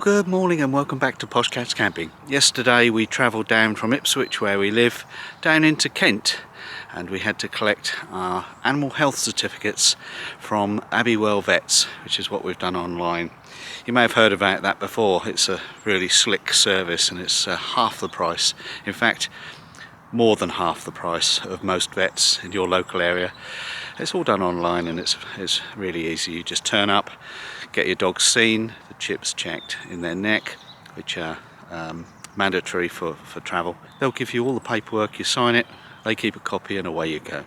Well, good morning and welcome back to Posh Cats Camping. Yesterday we travelled down from Ipswich, where we live, down into Kent, and we had to collect our animal health certificates from Avignon Vets, which is what we've done online. You may have heard about that before. It's a really slick service and it's half the price. In fact, more than half the price of most vets in your local area. It's all done online and it's really easy. You just turn up, get your dogs seen, the chips checked in their neck, which are mandatory for travel. They'll give you all the paperwork, you sign it, they keep a copy, and away you go.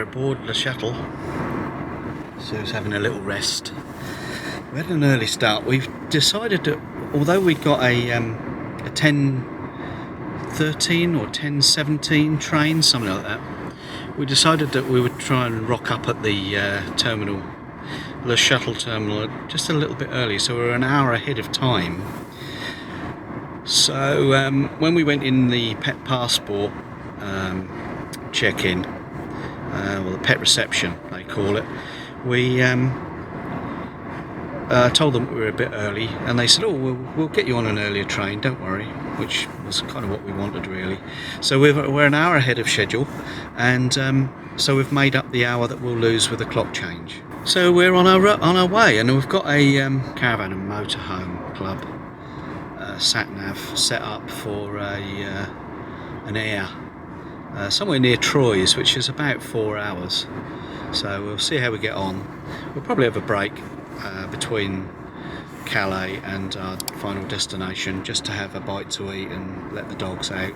Aboard the shuttle, Sue's having a little rest. We had an early start. We've decided that although we'd got a 10:13 or 10:17 train, something like that, we decided that we would try and rock up at the terminal, the shuttle terminal, just a little bit early, so we're an hour ahead of time. So when we went in the pet passport check-in, well, the pet reception they call it, we told them we were a bit early, and they said, oh, we'll get you on an earlier train, don't worry, which was kind of what we wanted really. So we're an hour ahead of schedule, and so we've made up the hour that we'll lose with the clock change. So we're on our way, and we've got a caravan and motorhome club sat-nav set up for an air somewhere near Troyes, which is about 4 hours. So we'll see how we get on. We'll probably have a break between Calais and our final destination, just to have a bite to eat and let the dogs out.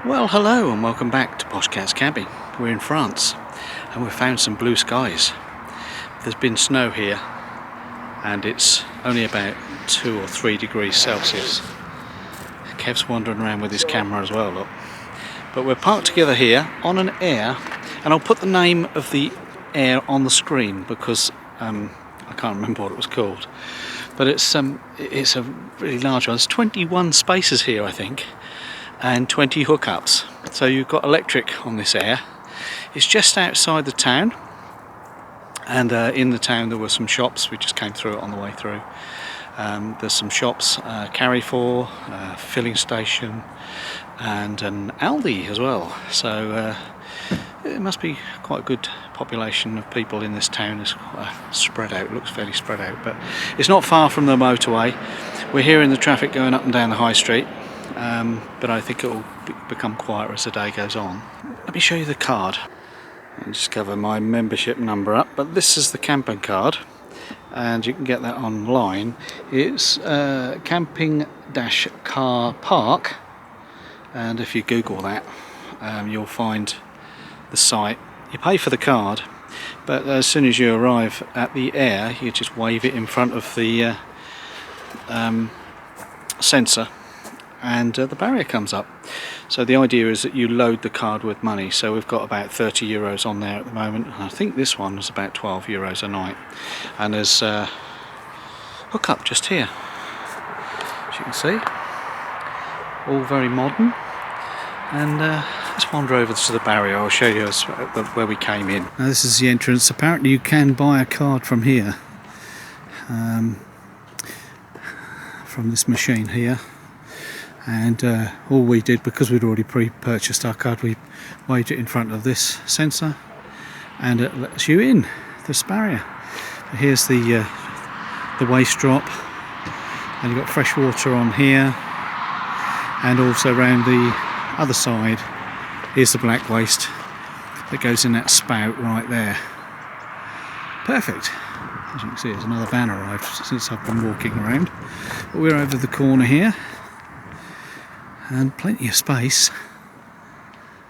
Well, hello and welcome back to Poshcats Camping. We're in France and we've found some blue skies. There's been snow here and it's only about 2 or 3 degrees Celsius. Kev's wandering around with his camera as well, look. But we're parked together here on an air, and I'll put the name of the air on the screen because I can't remember what it was called. But it's a really large one. There's 21 spaces here, I think, and 20 hookups. So you've got electric on this air. It's just outside the town, and in the town there were some shops. We just came through it on the way through. There's some shops, Carrefour, filling station, and an Aldi as well. So it must be quite a good population of people in this town. It's spread out, it looks fairly spread out, but it's not far from the motorway. We're hearing the traffic going up and down the high street, but I think it will become quieter as the day goes on. Let me show you the card. I'll just cover my membership number up, but this is the camping card, and you can get that online. It's camping-car park, and if you Google that, you'll find the site. You pay for the card, but as soon as you arrive at the air, you just wave it in front of the sensor, and the barrier comes up. So the idea is that you load the card with money. So we've got about 30 euros on there at the moment, and I think this one was about 12 euros a night. And there's a hookup just here, as you can see, all very modern. And let's wander over to the barrier. I'll show you where we came in. Now this is the entrance. Apparently you can buy a card from here, from this machine here. And all we did, because we'd already pre-purchased our card, we waved it in front of this sensor and it lets you in this barrier. Here's the waste drop, and you've got fresh water on here, and also around the other side here's the black waste that goes in that spout right there. Perfect. As you can see, there's another van arrived since I've been walking around, but we're over the corner here. And plenty of space,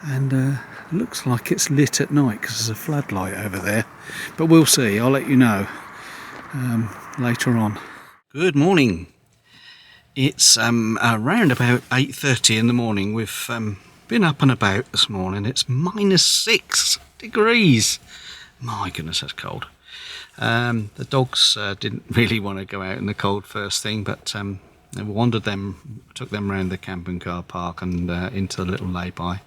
and looks like it's lit at night because there's a floodlight over there, but we'll see. I'll let you know later on. Good morning. It's around about 8:30 in the morning. We've been up and about this morning. It's -6 degrees. My goodness, that's cold. The dogs didn't really want to go out in the cold first thing, but we took them around the camping car park and into the little lay-by.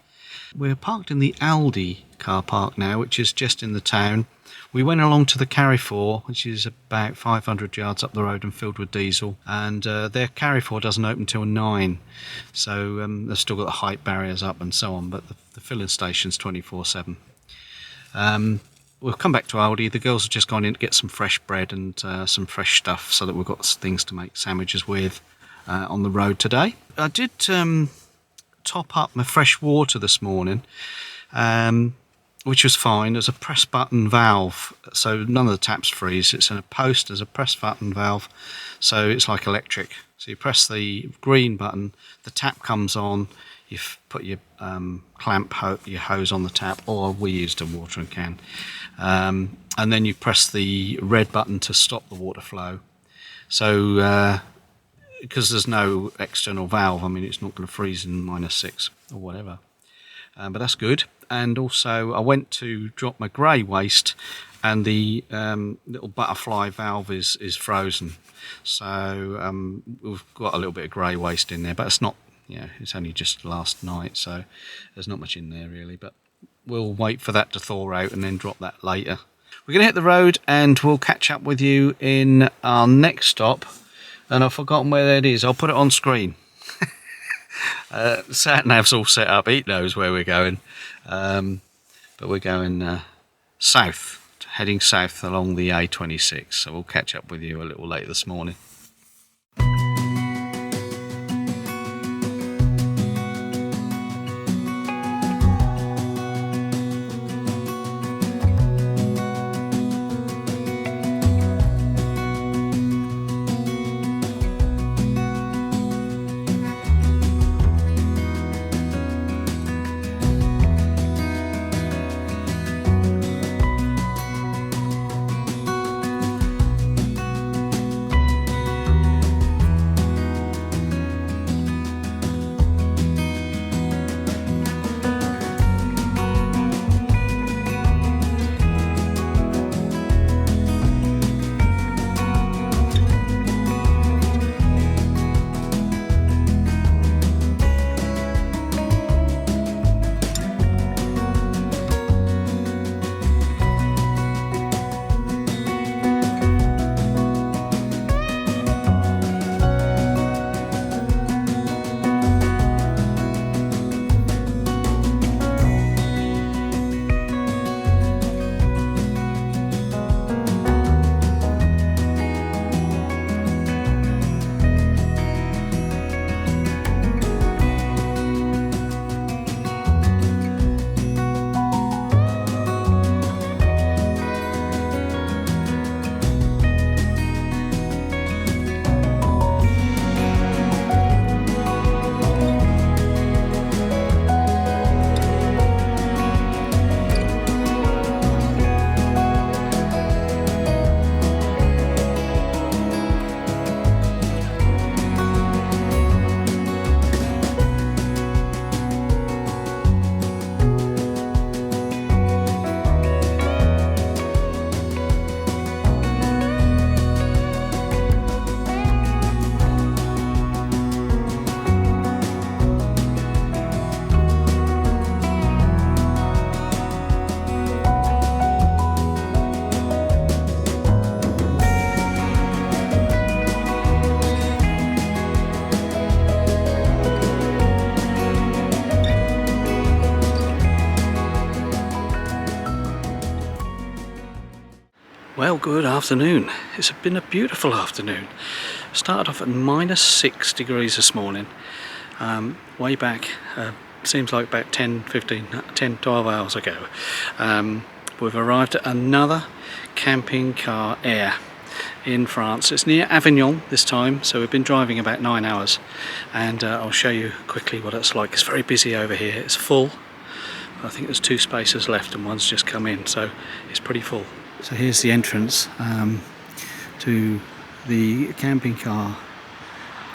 We're parked in the Aldi car park now, which is just in the town. We went along to the Carrefour, which is about 500 yards up the road and filled with diesel, and their Carrefour doesn't open till 9, so they've still got the height barriers up and so on, but the filling station's 24/7. We'll come back to Aldi. The girls have just gone in to get some fresh bread and some fresh stuff so that we've got things to make sandwiches with on the road today. I did top up my fresh water this morning, which was fine. There's a press button valve, so none of the taps freeze. It's in a post, there's a press button valve, so it's like electric. So you press the green button, the tap comes on, you put your your hose on the tap, or we used a watering can, and then you press the red button to stop the water flow. So because there's no external valve, I mean, it's not going to freeze in -6 or whatever, but that's good. And also I went to drop my grey waste, and the little butterfly valve is frozen, so we've got a little bit of grey waste in there, but it's not, it's only just last night, so there's not much in there really, but we'll wait for that to thaw out and then drop that later. We're going to hit the road and we'll catch up with you in our next stop, and I've forgotten where that is. I'll put it on screen. Sat-nav's all set up, he knows where we're going, but we're going south, heading south along the A26, so we'll catch up with you a little later this morning. Well, good afternoon. It's been a beautiful afternoon. Started off at -6 degrees this morning. Way back, seems like about 12 hours ago. We've arrived at another camping car air in France. It's near Avignon this time, so we've been driving about 9 hours, and I'll show you quickly what it's like. It's very busy over here. It's full. I think there's 2 spaces left and one's just come in, so it's pretty full. So here's the entrance to the camping car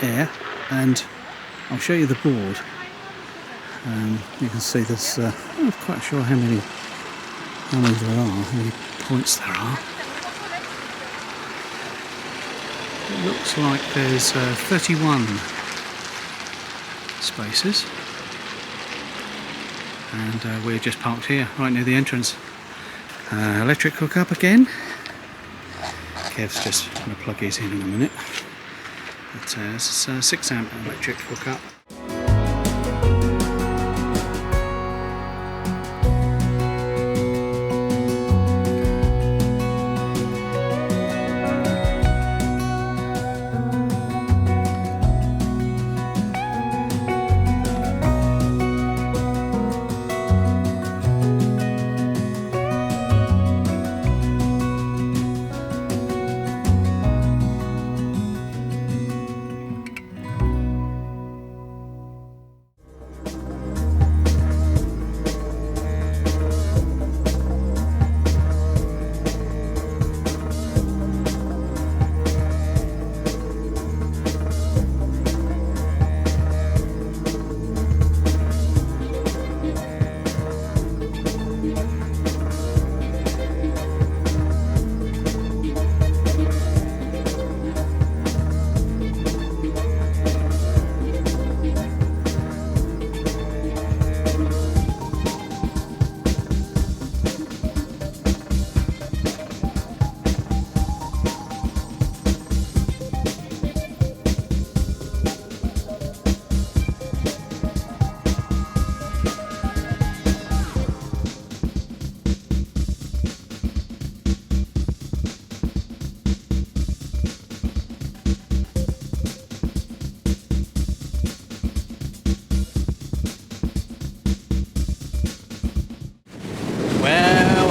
air, and I'll show you the board. You can see there's, I'm not quite sure how many there are, how many points there are. It looks like there's 31 spaces, and we're just parked here, right near the entrance. Electric hookup again. Kev's just going to plug his in a minute. But it's a 6 amp electric hookup.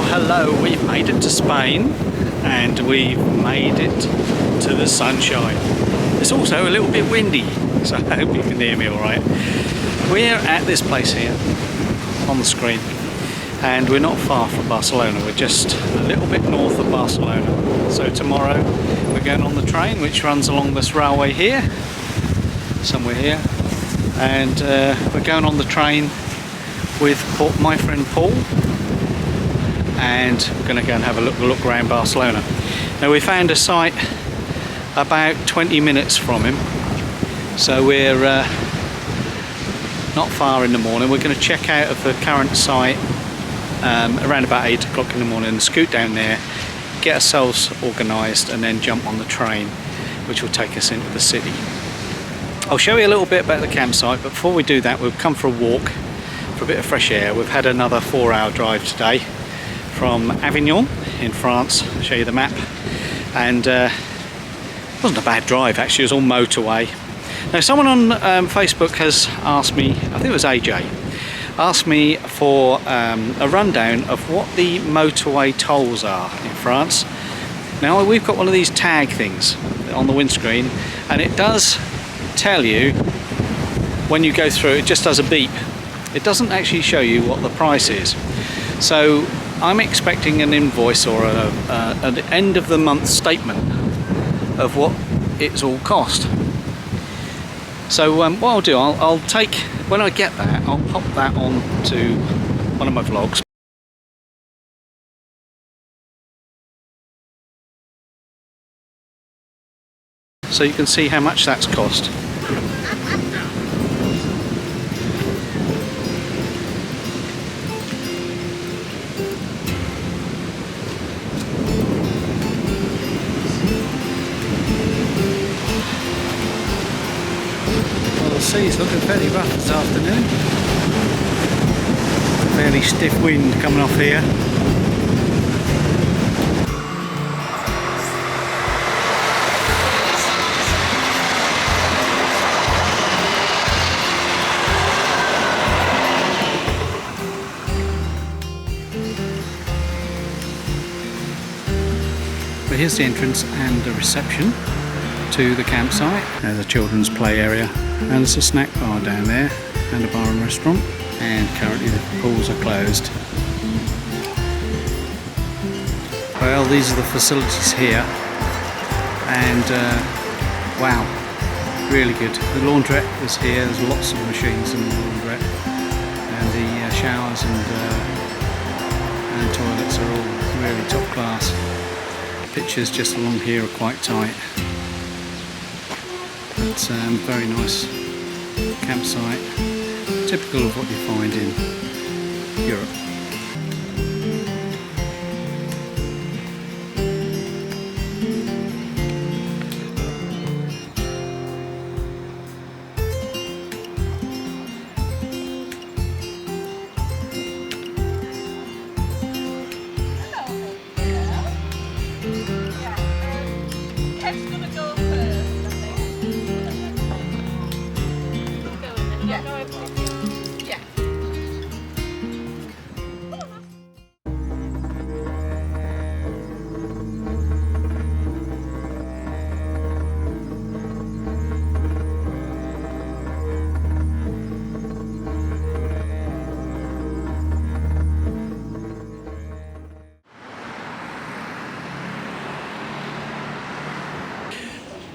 Hello, we've made it to Spain, and we've made it to the sunshine. It's also a little bit windy, so I hope you can hear me alright. We're at this place here on the screen, and we're not far from Barcelona. We're just a little bit north of Barcelona. So tomorrow we're going on the train which runs along this railway here, somewhere here, and we're going on the train with my friend Paul, and we're going to go and have a look around Barcelona. Now, we found a site about 20 minutes from him, so we're not far in the morning. We're going to check out of the current site around about 8 o'clock in the morning and scoot down there, get ourselves organised, and then jump on the train which will take us into the city. I'll show you a little bit about the campsite, but before we do that, we've come for a walk for a bit of fresh air. We've had another 4-hour drive today from Avignon in France. I'll show you the map, and it wasn't a bad drive actually. It was all motorway. Now, someone on Facebook has asked me, I think it was AJ, asked me for a rundown of what the motorway tolls are in France. Now, we've got one of these tag things on the windscreen, and it does tell you when you go through. It just does a beep. It doesn't actually show you what the price is. So I'm expecting an invoice or an end of the month statement of what it's all cost. So what I'll do, I'll take, when I get that, I'll pop that on to one of my vlogs. So you can see how much that's cost. Sea's looking fairly rough this afternoon. Fairly stiff wind coming off here. here's the entrance and the reception to the campsite. There's a children's play area, and there's a snack bar down there and a bar and restaurant, and currently the pools are closed. Well, these are the facilities here, and wow, really good. The laundrette is here. There's lots of machines in the laundrette, and the showers and toilets are all really top class. Pictures just along here are quite tight. It's very nice campsite, typical of what you find in Europe.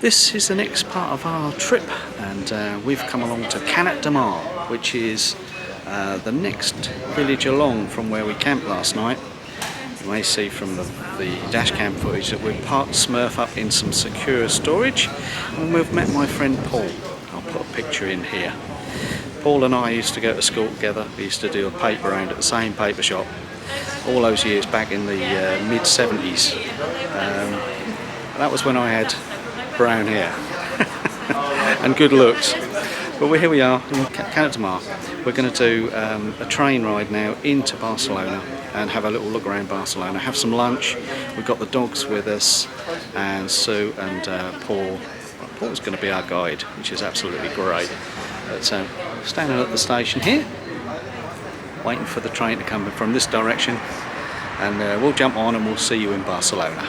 This is the next part of our trip, and we've come along to Canet de Mar, which is the next village along from where we camped last night. You may see from the dashcam footage that we've parked Smurf up in some secure storage, and we've met my friend Paul. I'll put a picture in here. Paul and I used to go to school together. We used to do a paper round at the same paper shop all those years back in the mid-70s. That was when I had brown hair and good looks. But here we are in Canet de Mar. We're going to do a train ride now into Barcelona and have a little look around Barcelona, have some lunch. We've got the dogs with us, and Sue and Paul. Paul's going to be our guide, which is absolutely great. But standing at the station here, waiting for the train to come from this direction, and we'll jump on and we'll see you in Barcelona.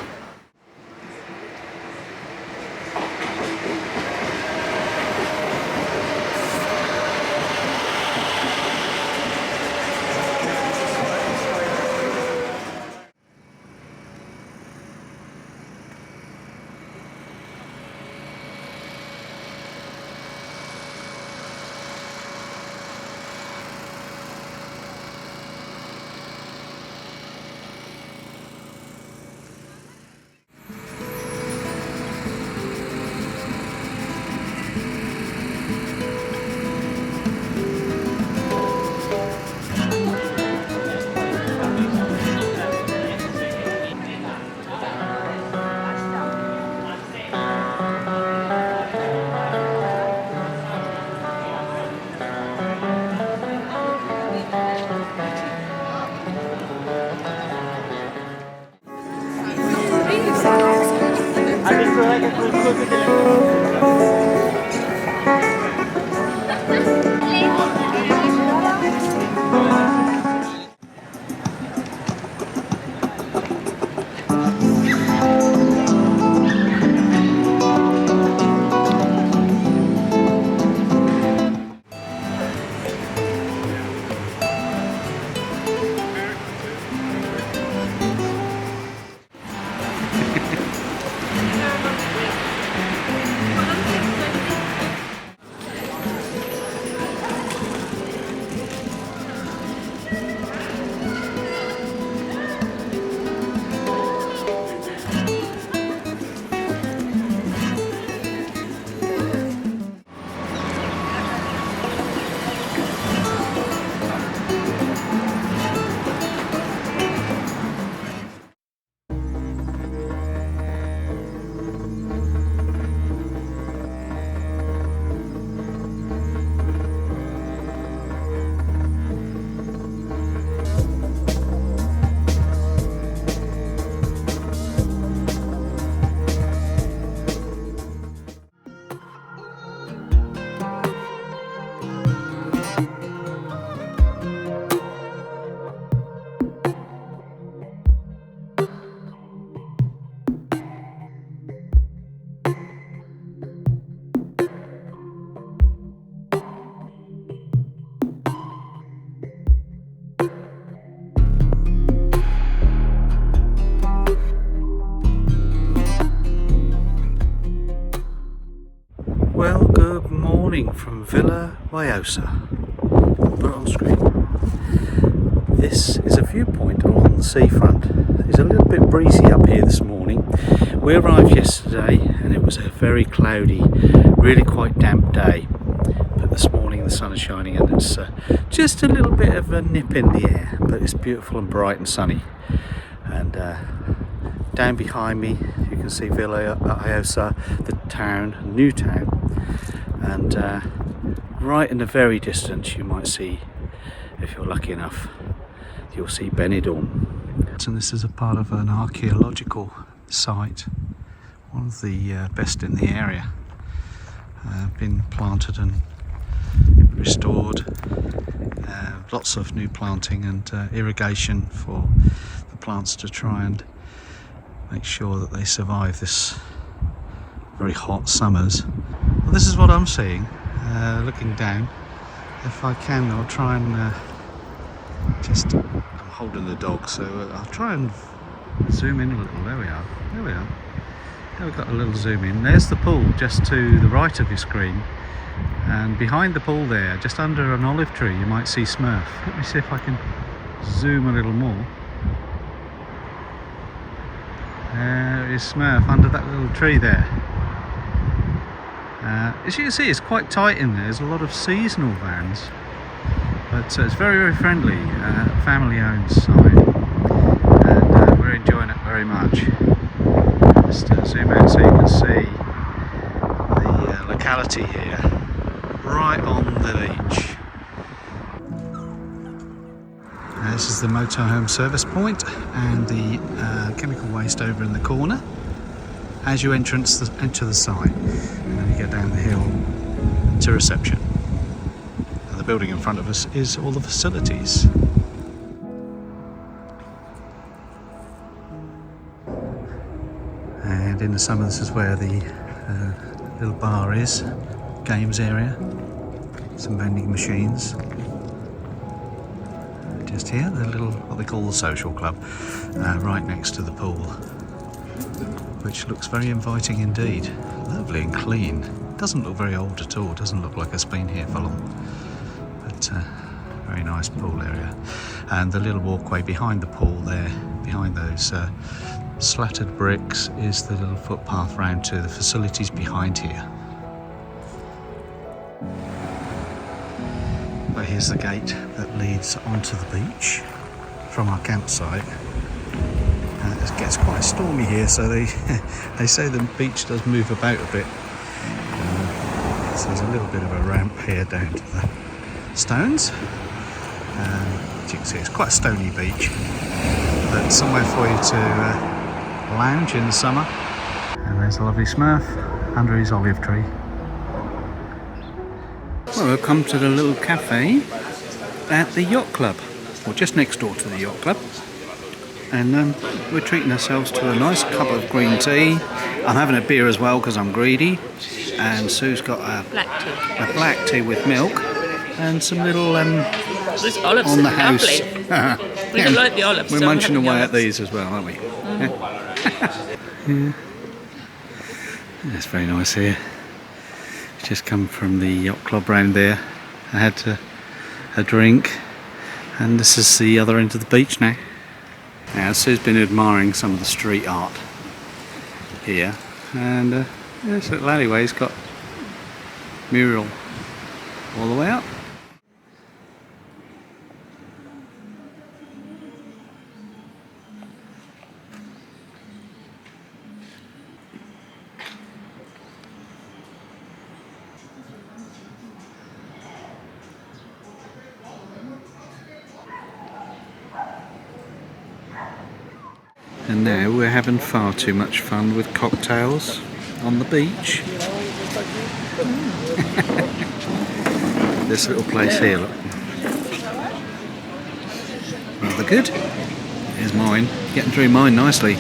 from Villa Joyosa. I'll put it on screen. This is a viewpoint along the seafront. It's a little bit breezy up here this morning. We arrived yesterday and it was a very cloudy, really quite damp day. But this morning the sun is shining and it's just a little bit of a nip in the air, but it's beautiful and bright and sunny. And down behind me you can see Villa Joyosa, the town, new town, and right in the very distance you might see, if you're lucky enough, you'll see Benidorm. And this is a part of an archaeological site, one of the best in the area. Been planted and restored, lots of new planting and irrigation for the plants to try and make sure that they survive this very hot summers. Well, this is what I'm seeing, looking down. If I can, I'll try and I'm holding the dog, so I'll try and zoom in a little. There we are. There we are. There we've got a little zoom in. There's the pool just to the right of your screen, and behind the pool there, just under an olive tree, you might see Smurf. Let me see if I can zoom a little more. There is Smurf under that little tree there. As you can see, it's quite tight in there. There's a lot of seasonal vans, but it's very, very friendly, family-owned site, and we're enjoying it very much. Just zoom out so you can see the locality here, right on the beach. This is the Motorhome service point and the chemical waste over in the corner as you enter the site, and then you get down the hill to reception. And the building in front of us is all the facilities. And in the summer this is where the little bar is, games area, some vending machines. Just here, the little, what they call the social club, right next to the pool, which looks very inviting indeed. Lovely and clean. Doesn't look very old at all, doesn't look like it's been here for long. But very nice pool area. And the little walkway behind the pool there, behind those slatted bricks, is the little footpath round to the facilities behind here. But here's the gate that leads onto the beach from our campsite. It gets quite stormy here, so they say the beach does move about a bit. So there's a little bit of a ramp here down to the stones. As you can see, it's quite a stony beach, but somewhere for you to lounge in the summer. And there's a lovely Smurf under his olive tree. Well, we've come to the little cafe at the yacht club, or just next door to the yacht club, and we're treating ourselves to a nice cup of green tea. I'm having a beer as well because I'm greedy, and Sue's got a black tea with milk and some little These olives on the are house. lovely. We don't like the olives. We're so munching away olives. at these as well, aren't we? Yeah. It's very nice here. Just come from the yacht club round there. I had a drink, and this is the other end of the beach now. Now Sue's been admiring some of the street art here, and this little alleyway's got mural all the way up. And now we're having far too much fun with cocktails on the beach. This little place here, look. Rather good. Here's mine, getting through mine nicely.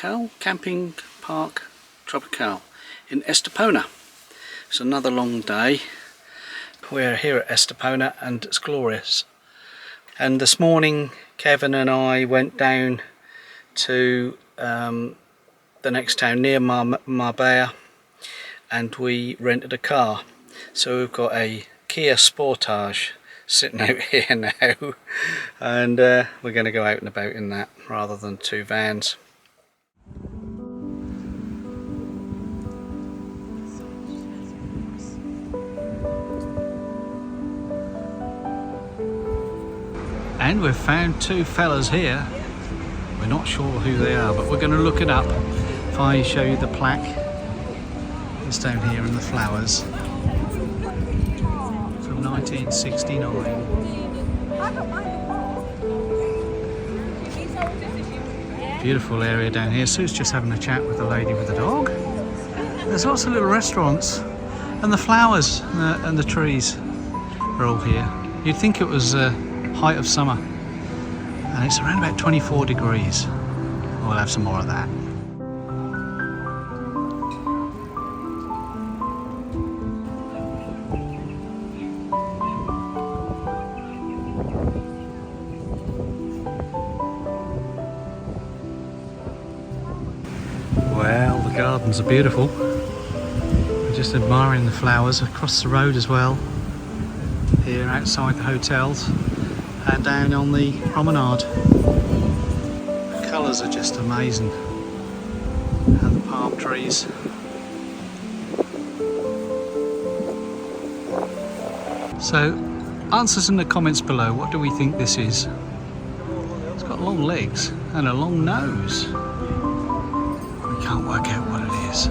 Tropical Camping Park Tropical in Estepona. It's another long day. We're here at Estepona and it's glorious. And this morning Kevin and I went down to the next town near Marbella, and we rented a car. So we've got a Kia Sportage sitting out here now, and we're going to go out and about in that rather than two vans. And we've found two fellas here. We're not sure who they are, but we're going to look it up. If I show you the plaque, it's down here in the flowers, from 1969. Beautiful area down here. Sue's just having a chat with the lady with the dog. There's lots of little restaurants, and the flowers and the trees are all here. You'd think it was height of summer, and it's around about 24 degrees. We'll have some more of that. Well, the gardens are beautiful. We're just admiring the flowers across the road as well, here outside the hotels and down on the promenade. The colours are just amazing, and the palm trees. So, answers in the comments below. What do we think this is? It's got long legs and a long nose. We can't work out what it is.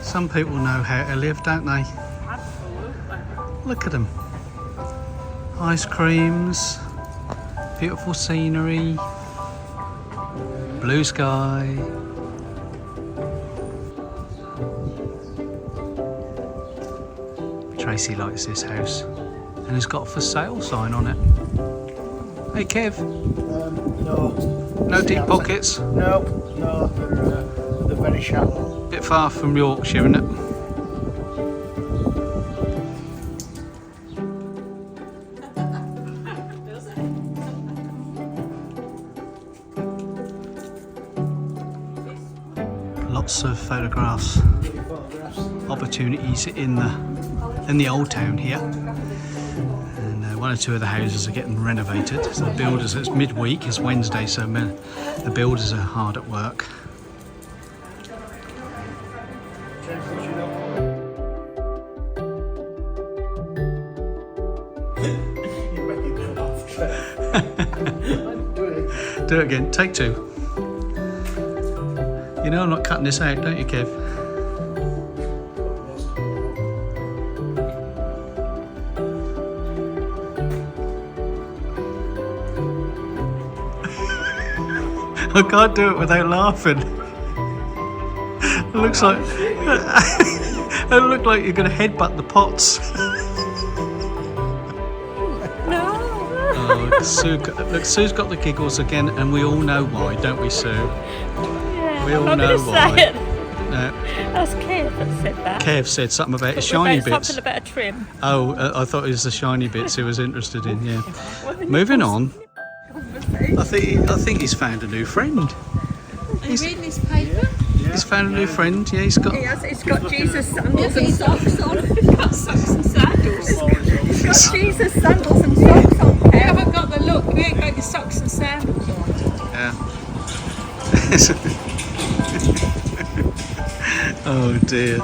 Some people know how to live, don't they? Absolutely. Look at them. Ice creams, beautiful scenery, blue sky. Tracy likes this house, and it's got a for sale sign on it. Hey Kev. No. No deep pockets? No, they're very shallow. Bit far from Yorkshire, isn't it? Lots of photographs, opportunities in the old town here. And one or two of the houses are getting renovated. So the builders, it's midweek, it's Wednesday, so the builders are hard at work. Do it again, take two. You know I'm not cutting this out, don't you, Kev? I can't do it without laughing. It looks like it looked like you're going to headbutt the pots. Look, Sue's got the giggles again, and we all know why, don't we, Sue? Yeah, we all I'm not know gonna why. say it. No. That's Kev that said that. Kev said something about his shiny bits. Something about a trim. Oh, I thought it was the shiny bits he was interested in. Yeah. Moving on. I think he's found a new friend. Are you reading his paper? He's found a new friend. Yeah, he's got. It's got Jesus sandals and socks on. He's got socks and sandals. It's got Jesus sandals and socks on. You haven't got the look, you ain't got your socks and sandals. Yeah. Oh dear.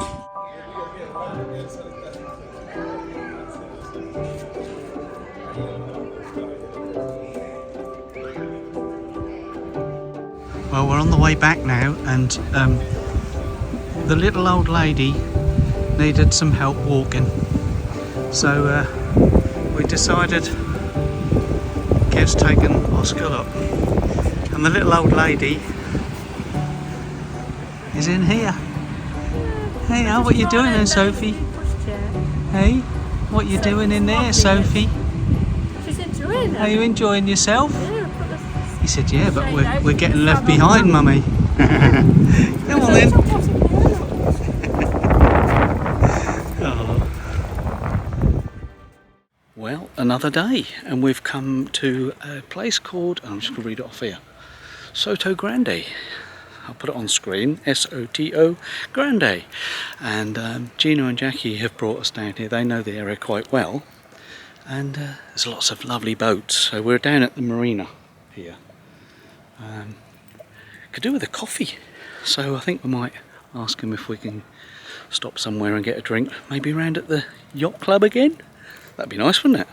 Well, we're on the way back now, and the little old lady needed some help walking. So we decided Kev's taken Oscar up, and the little old lady is in here. Hey, what you doing there, Sophie? Hey, what you doing in there, Sophie? She's enjoying it. Are you enjoying yourself? Yeah, He said, yeah, but we're getting left behind, Mummy. Come on then. Oh. Well, another day, and we've come to a place called, I'm just going to read it off here, Soto Grande. I'll put it on screen, S-O-T-O Grande. And Gino and Jackie have brought us down here. They know the area quite well. And there's lots of lovely boats. So we're down at the marina here. Could do with a coffee. So I think we might ask him if we can stop somewhere and get a drink. Maybe round at the yacht club again? That'd be nice, wouldn't it?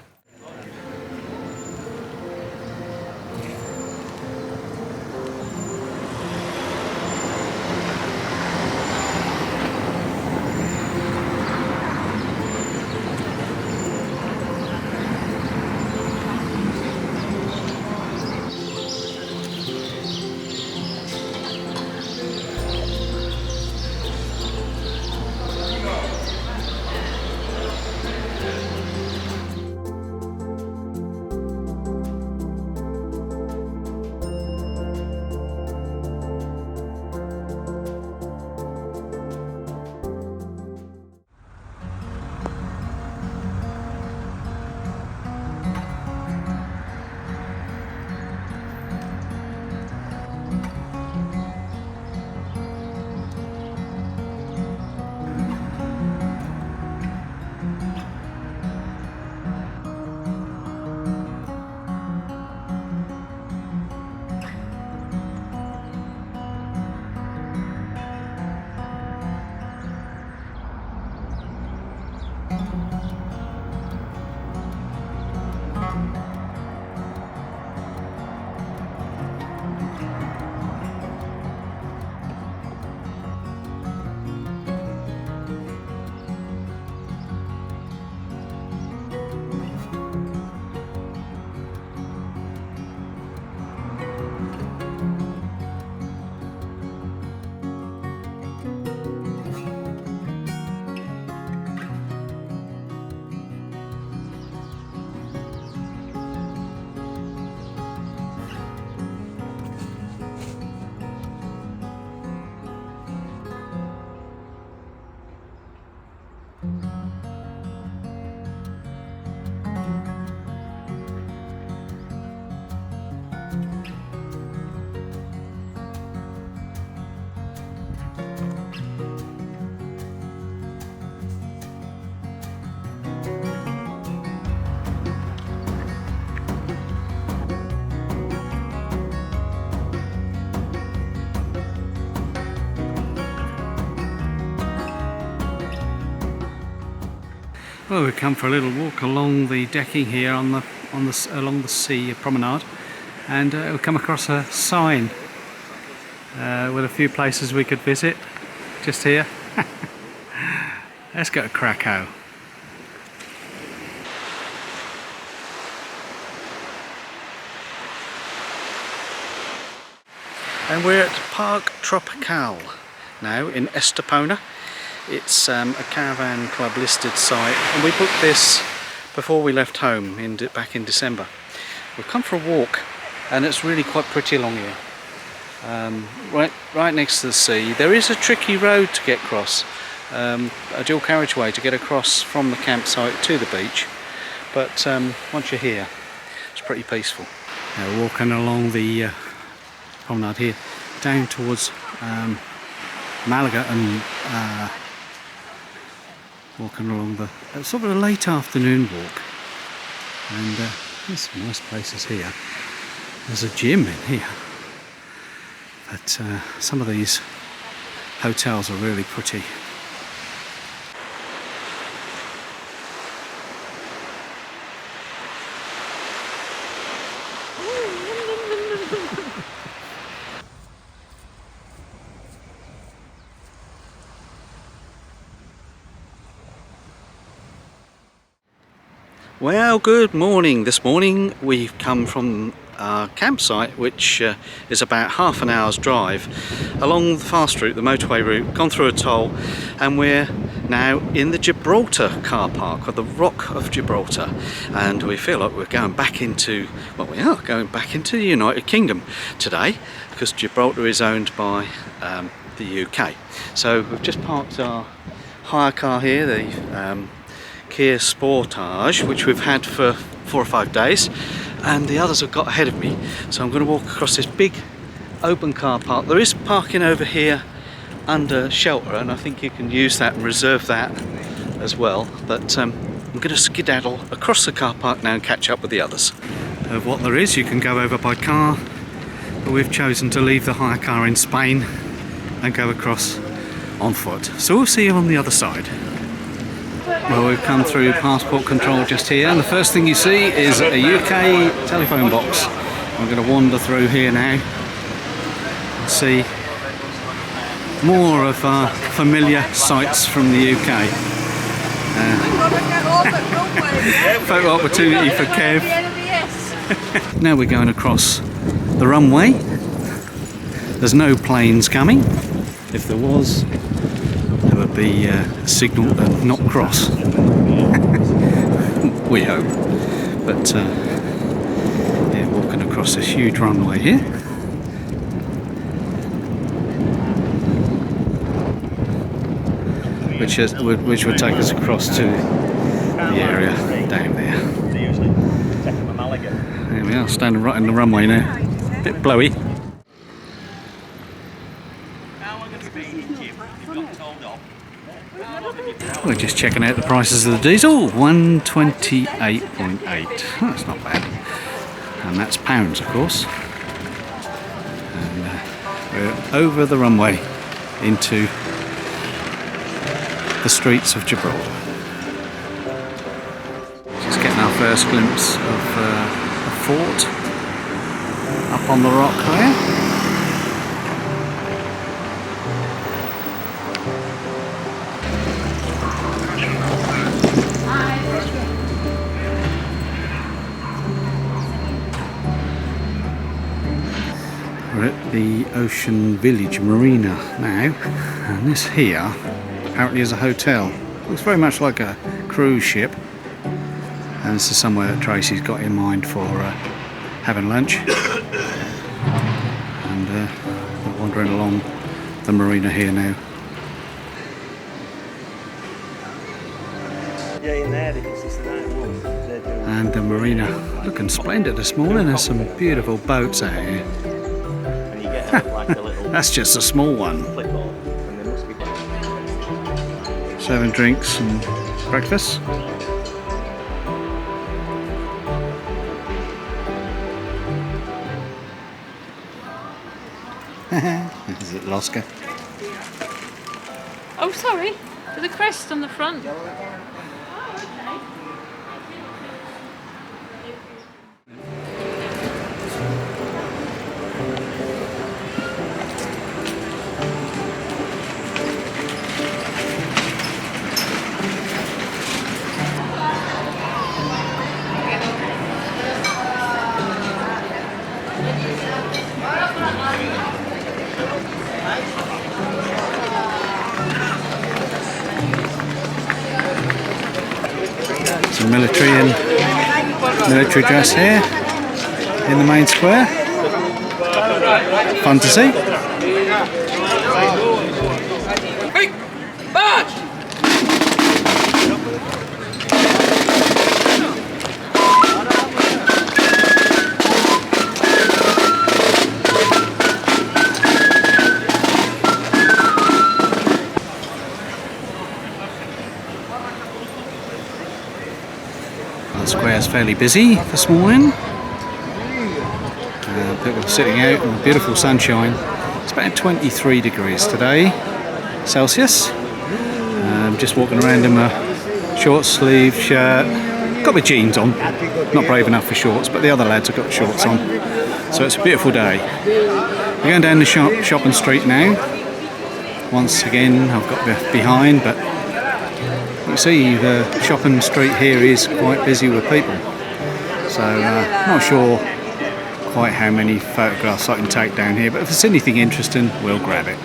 Well, we've come for a little walk along the decking here along the sea promenade, and we've come across a sign with a few places we could visit just here. Let's go to Krakow. And we're at Park Tropical now in Estepona. It's a caravan club listed site, and we booked this before we left home back in December. We've come for a walk, and it's really quite pretty along here. Right next to the sea. There is a tricky road to get across, a dual carriageway to get across from the campsite to the beach, but once you're here it's pretty peaceful. Now we're walking along the promenade here down towards Malaga, and walking along the sort of a late afternoon walk, and there's some nice places here. There's a gym in here, but some of these hotels are really pretty. Well, good morning. This morning we've come from our campsite, which is about half an hour's drive along the fast route, the motorway route, gone through a toll, and we're now in the Gibraltar car park, or the Rock of Gibraltar, and we feel like we're going back into, well, we are going back into the United Kingdom today, because Gibraltar is owned by the UK. So we've just parked our hire car here, the Kia Sportage, which we've had for 4 or 5 days, and the others have got ahead of me, so I'm going to walk across this big open car park. There is parking over here under shelter, and I think you can use that and reserve that as well, but I'm going to skedaddle across the car park now and catch up with the others. Of what there is, you can go over by car, but we've chosen to leave the hire car in Spain and go across on foot, so we'll see you on the other side. Well, we've come through passport control just here, and the first thing you see is a UK telephone box. I'm going to wander through here now and see more of our familiar sights from the UK. Photo opportunity for Kev. Now we're going across the runway. There's no planes coming. If there was, there would be a signal and not cross. We hope. But yeah, walking across this huge runway here. Which would take us across to the area down there. There we are, standing right in the runway now. A bit blowy. We're just checking out the prices of the diesel. 128.8. Oh, that's not bad. And that's pounds, of course. And we're over the runway into the streets of Gibraltar. Just getting our first glimpse of a fort up on the rock there. We're at the Ocean Village Marina now, and this here apparently is a hotel. Looks very much like a cruise ship, and this is somewhere that Tracy's got in mind for having lunch. And we're wandering along the marina here now. And the marina looking splendid this morning. There's some beautiful boats out here. That's just a small one. Serving drinks and breakfast. Is it Losca? Oh, sorry. With a crest on the front. Some military and military dress here in the main square. Fun to see. Quick! March! The square's fairly busy this morning. People sitting out in the beautiful sunshine. It's about 23 degrees today, Celsius. Just walking around in my short sleeve shirt. Got my jeans on. Not brave enough for shorts, but the other lads have got shorts on. So it's a beautiful day. We're going down the shopping street now. Once again, I've got behind, but can see the shopping street here is quite busy with people. So not sure quite how many photographs I can take down here, but if there's anything interesting, we'll grab it.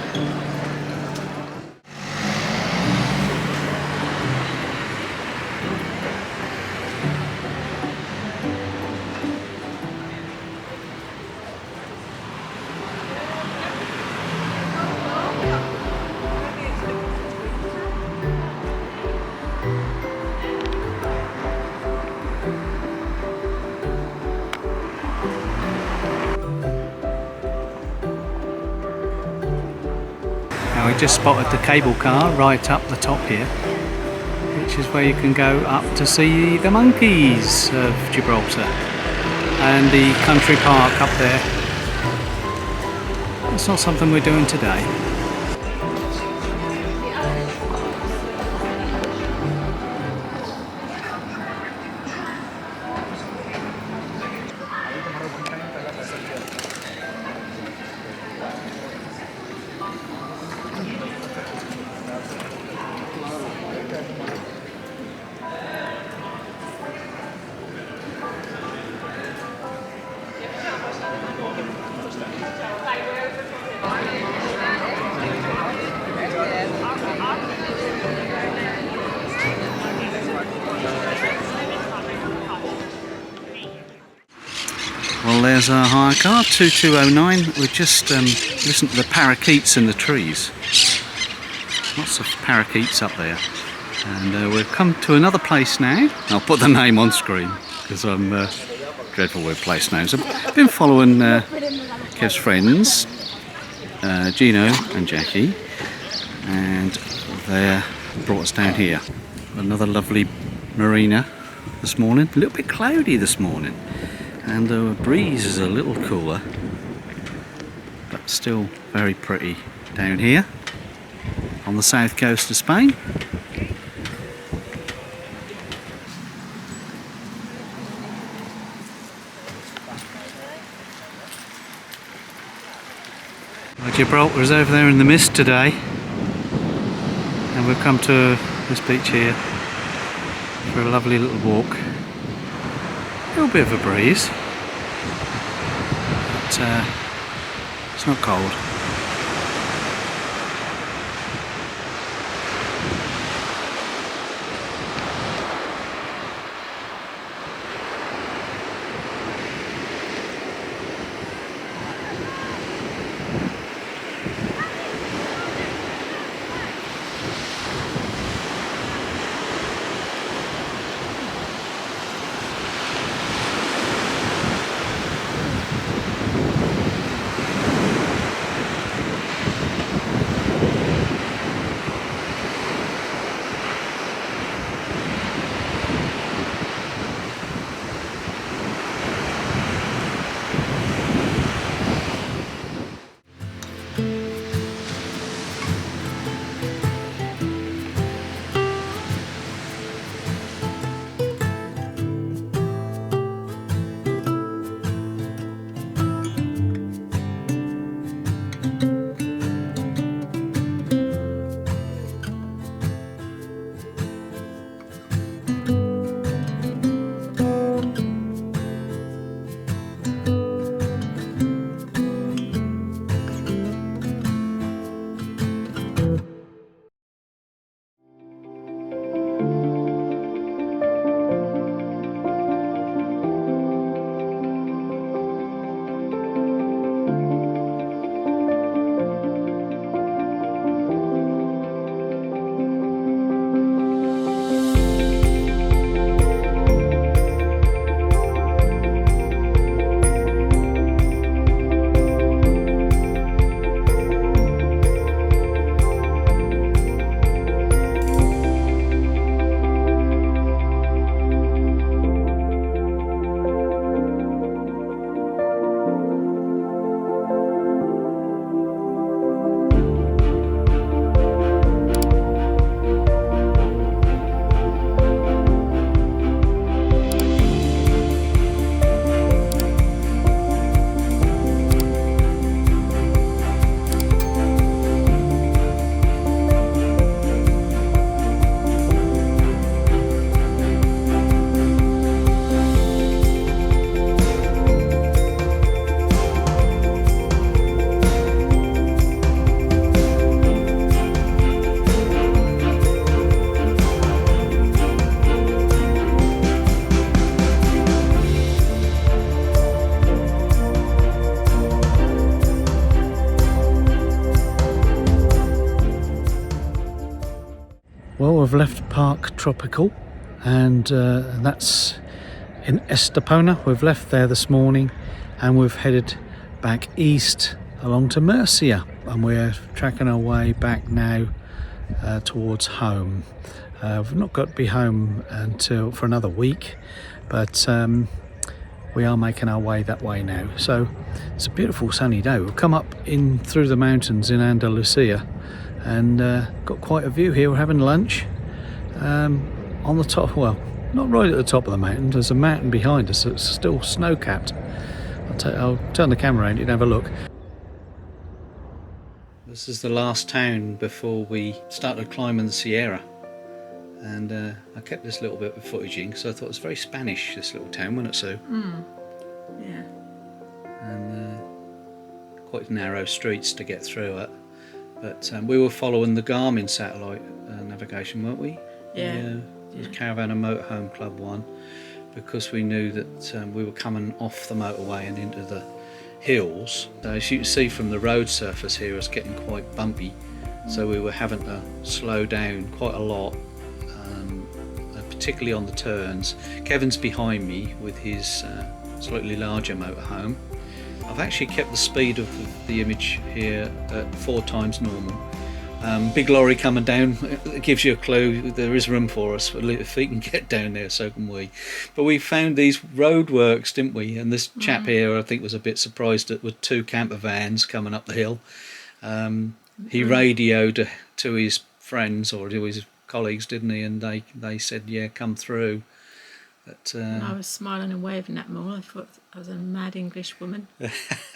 Now we just spotted the cable car right up the top here, which is where you can go up to see the monkeys of Gibraltar and the country park up there. It's not something we're doing today. Well, there's our hire car, 2209. We've just listened to the parakeets in the trees. Lots of parakeets up there. And we've come to another place now. I'll put the name on screen because I'm dreadful with place names. I've been following Kev's friends, Gino and Jackie, and they brought us down here. Another lovely marina this morning. A little bit cloudy this morning. And the breeze is a little cooler, but still very pretty down here on the south coast of Spain. Well, Gibraltar is over there in the mist today, and we've come to this beach here for a lovely little walk. A little bit of a breeze, but it's not cold. tropical, and that's in Estepona. We've left there this morning and we've headed back east along to Murcia, and we're tracking our way back now towards home. We've not got to be home until for another week, but we are making our way that way now. So it's a beautiful sunny day. We've come up in through the mountains in Andalucia and got quite a view here. We're having lunch on the top, well, not right at the top of the mountain. There's a mountain behind us that's still snow-capped. I'll turn the camera around, you can have a look. This is the last town before we started climbing the Sierra, and I kept this little bit of footage in because I thought it was very Spanish, this little town, wasn't it, Sue? Yeah. And quite narrow streets to get through it, but we were following the Garmin satellite navigation, weren't we? Yeah. The Caravan and Motorhome Club one, because we knew that we were coming off the motorway and into the hills. So as you can see from the road surface here, it's getting quite bumpy, so we were having to slow down quite a lot, particularly on the turns. Kevin's behind me with his slightly larger motorhome. I've actually kept the speed of the image here at 4 times normal. Big lorry coming down, it gives you a clue there is room for us. If we can get down there, so can we. But we found these roadworks, didn't we? And this chap here, I think, was a bit surprised that with 2 camper vans coming up the hill. He radioed to his friends or to his colleagues, didn't he? And they said, yeah, come through. But, And I was smiling and waving at them all. I thought I was a mad English woman.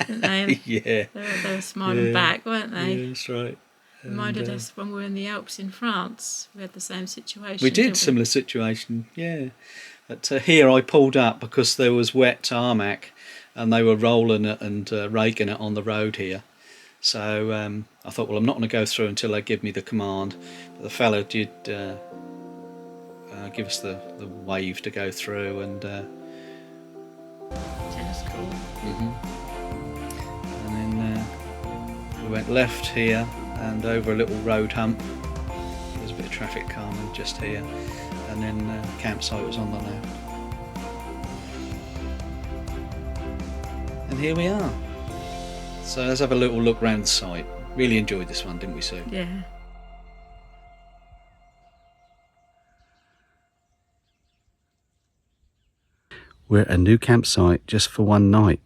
Didn't they? Yeah. They were smiling back, weren't they? Yeah, that's right. Reminded us when we were in the Alps in France. We had the same situation. We did, similar situation, yeah. But here I pulled up because there was wet tarmac and they were rolling it and raking it on the road here. So I thought, well, I'm not going to go through until they give me the command. But the fellow did give us the wave to go through, and That was cool. and then we went left here and over a little road hump. There's a bit of traffic calming just here, and then campsite was on the left. And here we are. So let's have a little look around the site. Really enjoyed this one, didn't we, Sue? Yeah. We're at a new campsite just for one night,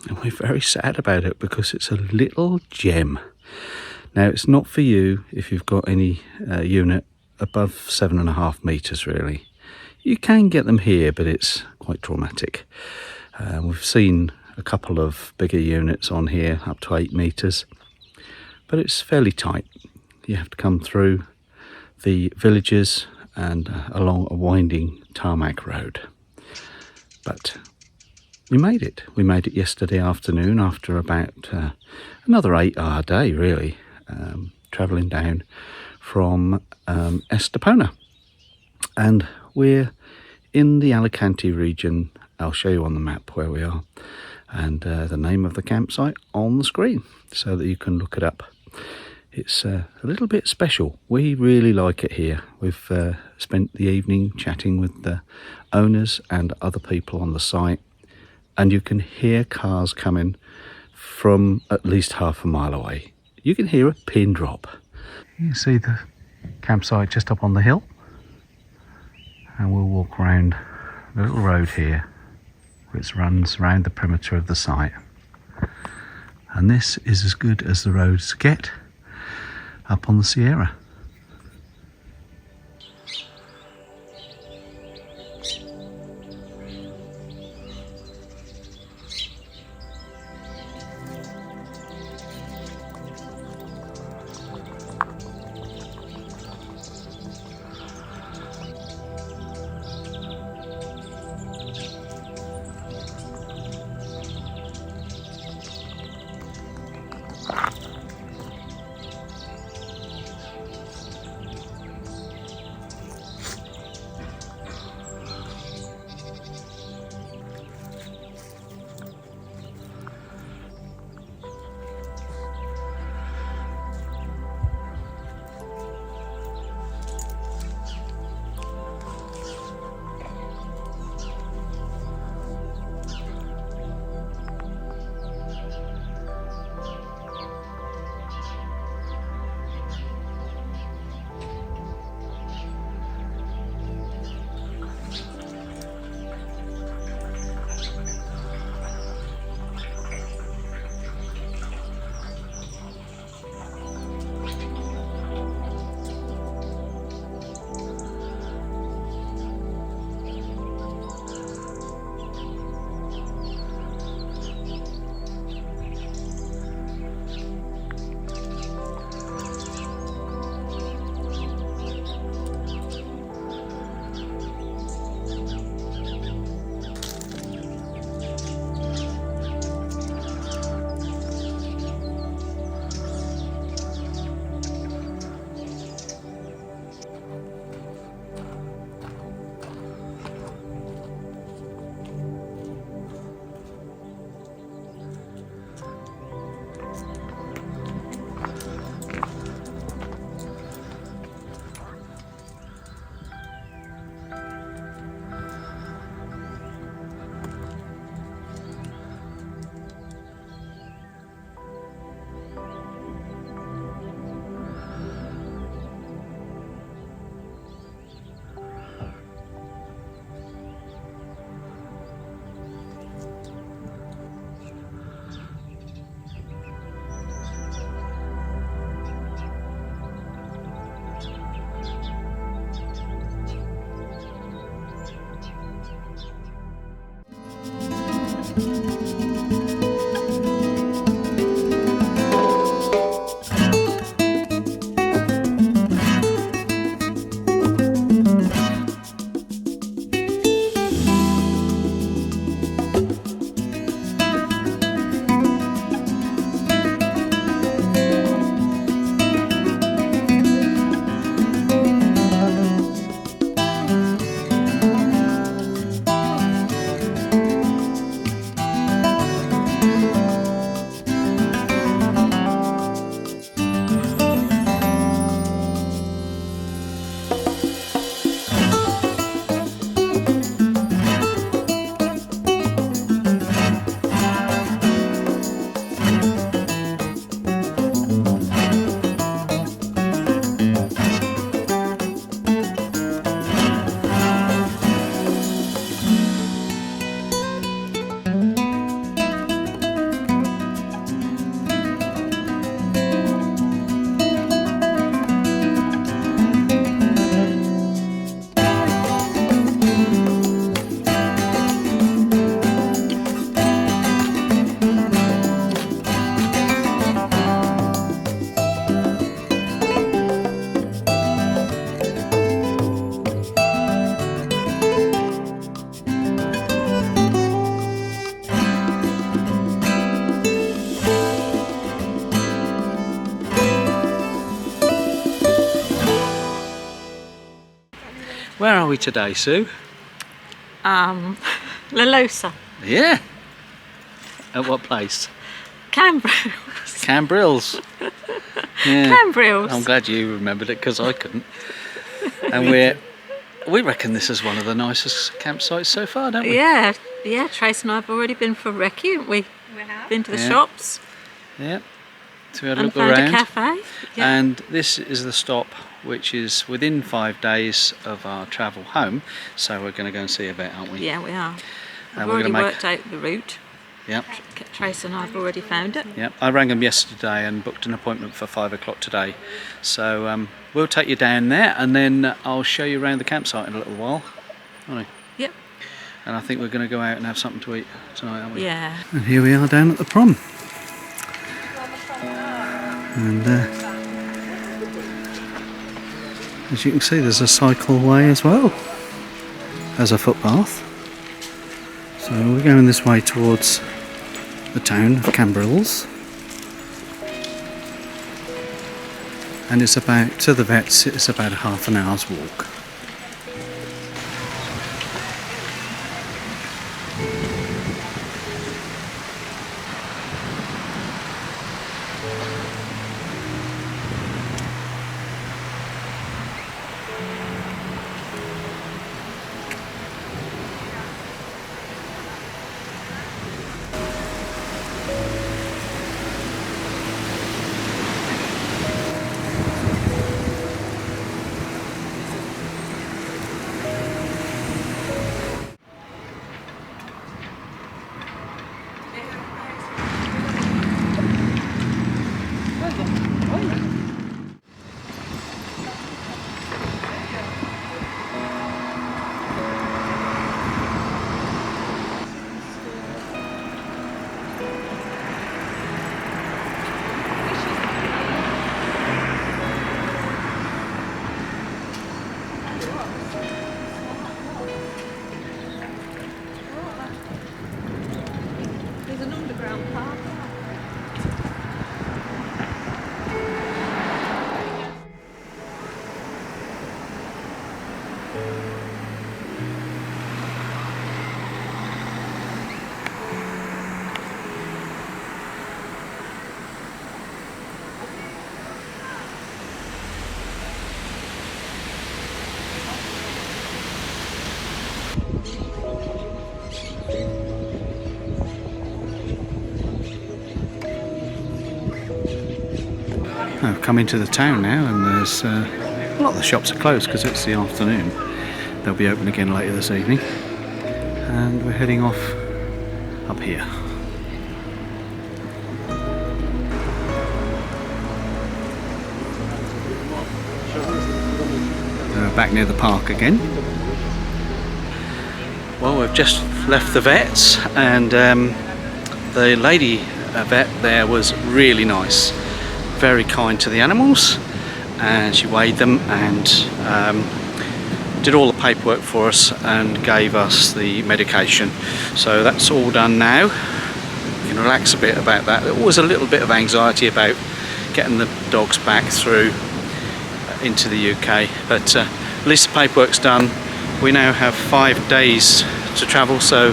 and we're very sad about it because it's a little gem. Now, it's not for you if you've got any unit above 7.5 metres, really. You can get them here, but it's quite traumatic. We've seen a couple of bigger units on here, up to 8 metres, but it's fairly tight. You have to come through the villages and along a winding tarmac road. But we made it. We made it yesterday afternoon after about another 8-hour day, really. Travelling down from Estepona, and we're in the Alicante region. I'll show you on the map where we are, and the name of the campsite on the screen so that you can look it up. It's a little bit special. We really like it here. We've spent the evening chatting with the owners and other people on the site, and you can hear cars coming from at least half a mile away. You can hear a pin drop. You can see the campsite just up on the hill, and we'll walk around the little road here which runs around the perimeter of the site, and this is as good as the roads get up on the Sierra. Where are we today, Sue? Joyosa. Yeah. At what place? Cambrils. Cambrils. Yeah. Cambrils. I'm glad you remembered it because I couldn't. And we reckon this is one of the nicest campsites so far, don't we? Yeah, Trace and I have already been for recce, haven't we? We have. Been to the Yeah. shops Yeah. So we had a and look found around. a cafe. Yeah. And this is the stop, which is within 5 days of our travel home. So we're going to go and see a vet, aren't we? Yeah, we are. And We've we're already gonna worked out the route. Yep. Trace and I have already found it. Yep. I rang them yesterday and booked an appointment for 5 o'clock today. So we'll take you down there and then I'll show you around the campsite in a little while. Won't I? Yep. And I think we're going to go out and have something to eat tonight, aren't we? Yeah. And here we are down at the prom. And as you can see, there's a cycleway as well as a footpath. So we're going this way towards the town of Cambrils. And it's about, to the vets, it's about a half an hour's walk. There's an underground park. I've come into the town now and there's a lot of the shops are closed because it's the afternoon. They'll be open again later this evening. And we're heading off up here. Back near the park again. Well, we've just left the vets and the lady vet there was really nice. Very kind to the animals, and she weighed them and did all the paperwork for us and gave us the medication. So that's all done now. You can relax a bit about that. There was a little bit of anxiety about getting the dogs back through into the UK, but at least the paperwork's done. We now have 5 days to travel, so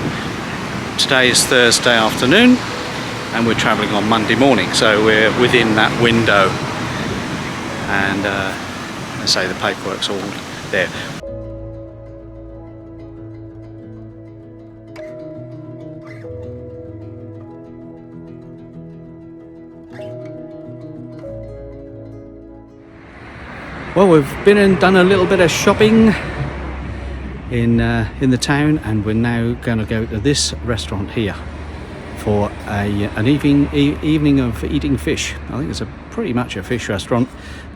today is Thursday afternoon and we're travelling on Monday morning, so we're within that window. And I say the paperwork's all there. Well, we've been and done a little bit of shopping in the town, and we're now going to go to this restaurant here for an evening of eating fish. I think it's pretty much a fish restaurant.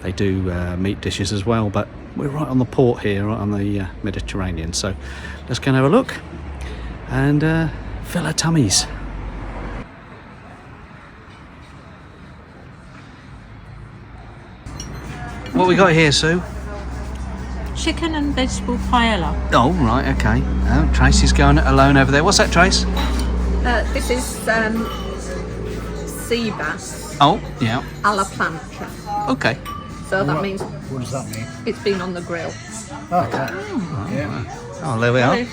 They do meat dishes as well, but we're right on the port here, right on the Mediterranean. So let's go and have a look and fill our tummies. What we got here, Sue? Chicken and vegetable paella. Oh, right, okay. Oh, Tracy's going alone over there. What's that, Trace? This is sea bass Oh, yeah. a la plancha. Okay. So that means What does that mean? it's been on the grill. Okay. Yeah. Oh, there we are.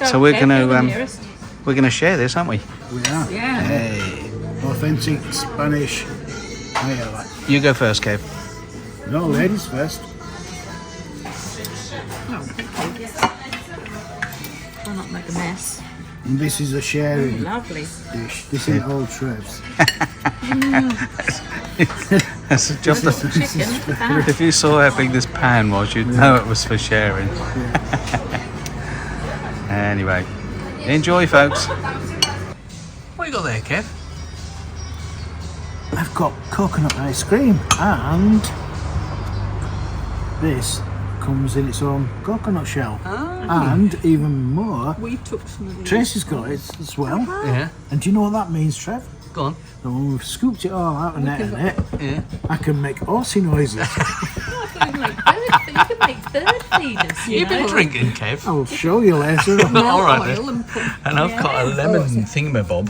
So we're gonna share this, aren't we? We are. Yeah. Hey. Authentic Spanish. Yeah, You go first, Kev. no, ladies first. Try not to make a mess. And this is a sharing Lovely. dish. This is old Trev's. That's just Chicken. if you saw how big this pan was, you'd know it was for sharing. Anyway, enjoy, folks. What you got there, Kev? I've got coconut ice cream, and this comes in its own coconut shell. And even more, We took some of these. Tracy's got it as well. Yeah. And do you know what that means, Trev? Go on. So when we've scooped it all out and net in it, Yeah. I can make horsey noises. You can make bird feeders. You've been drinking, Kev. I will show you later. All right, Oil then. and put. And I've got a lemon thingamabob,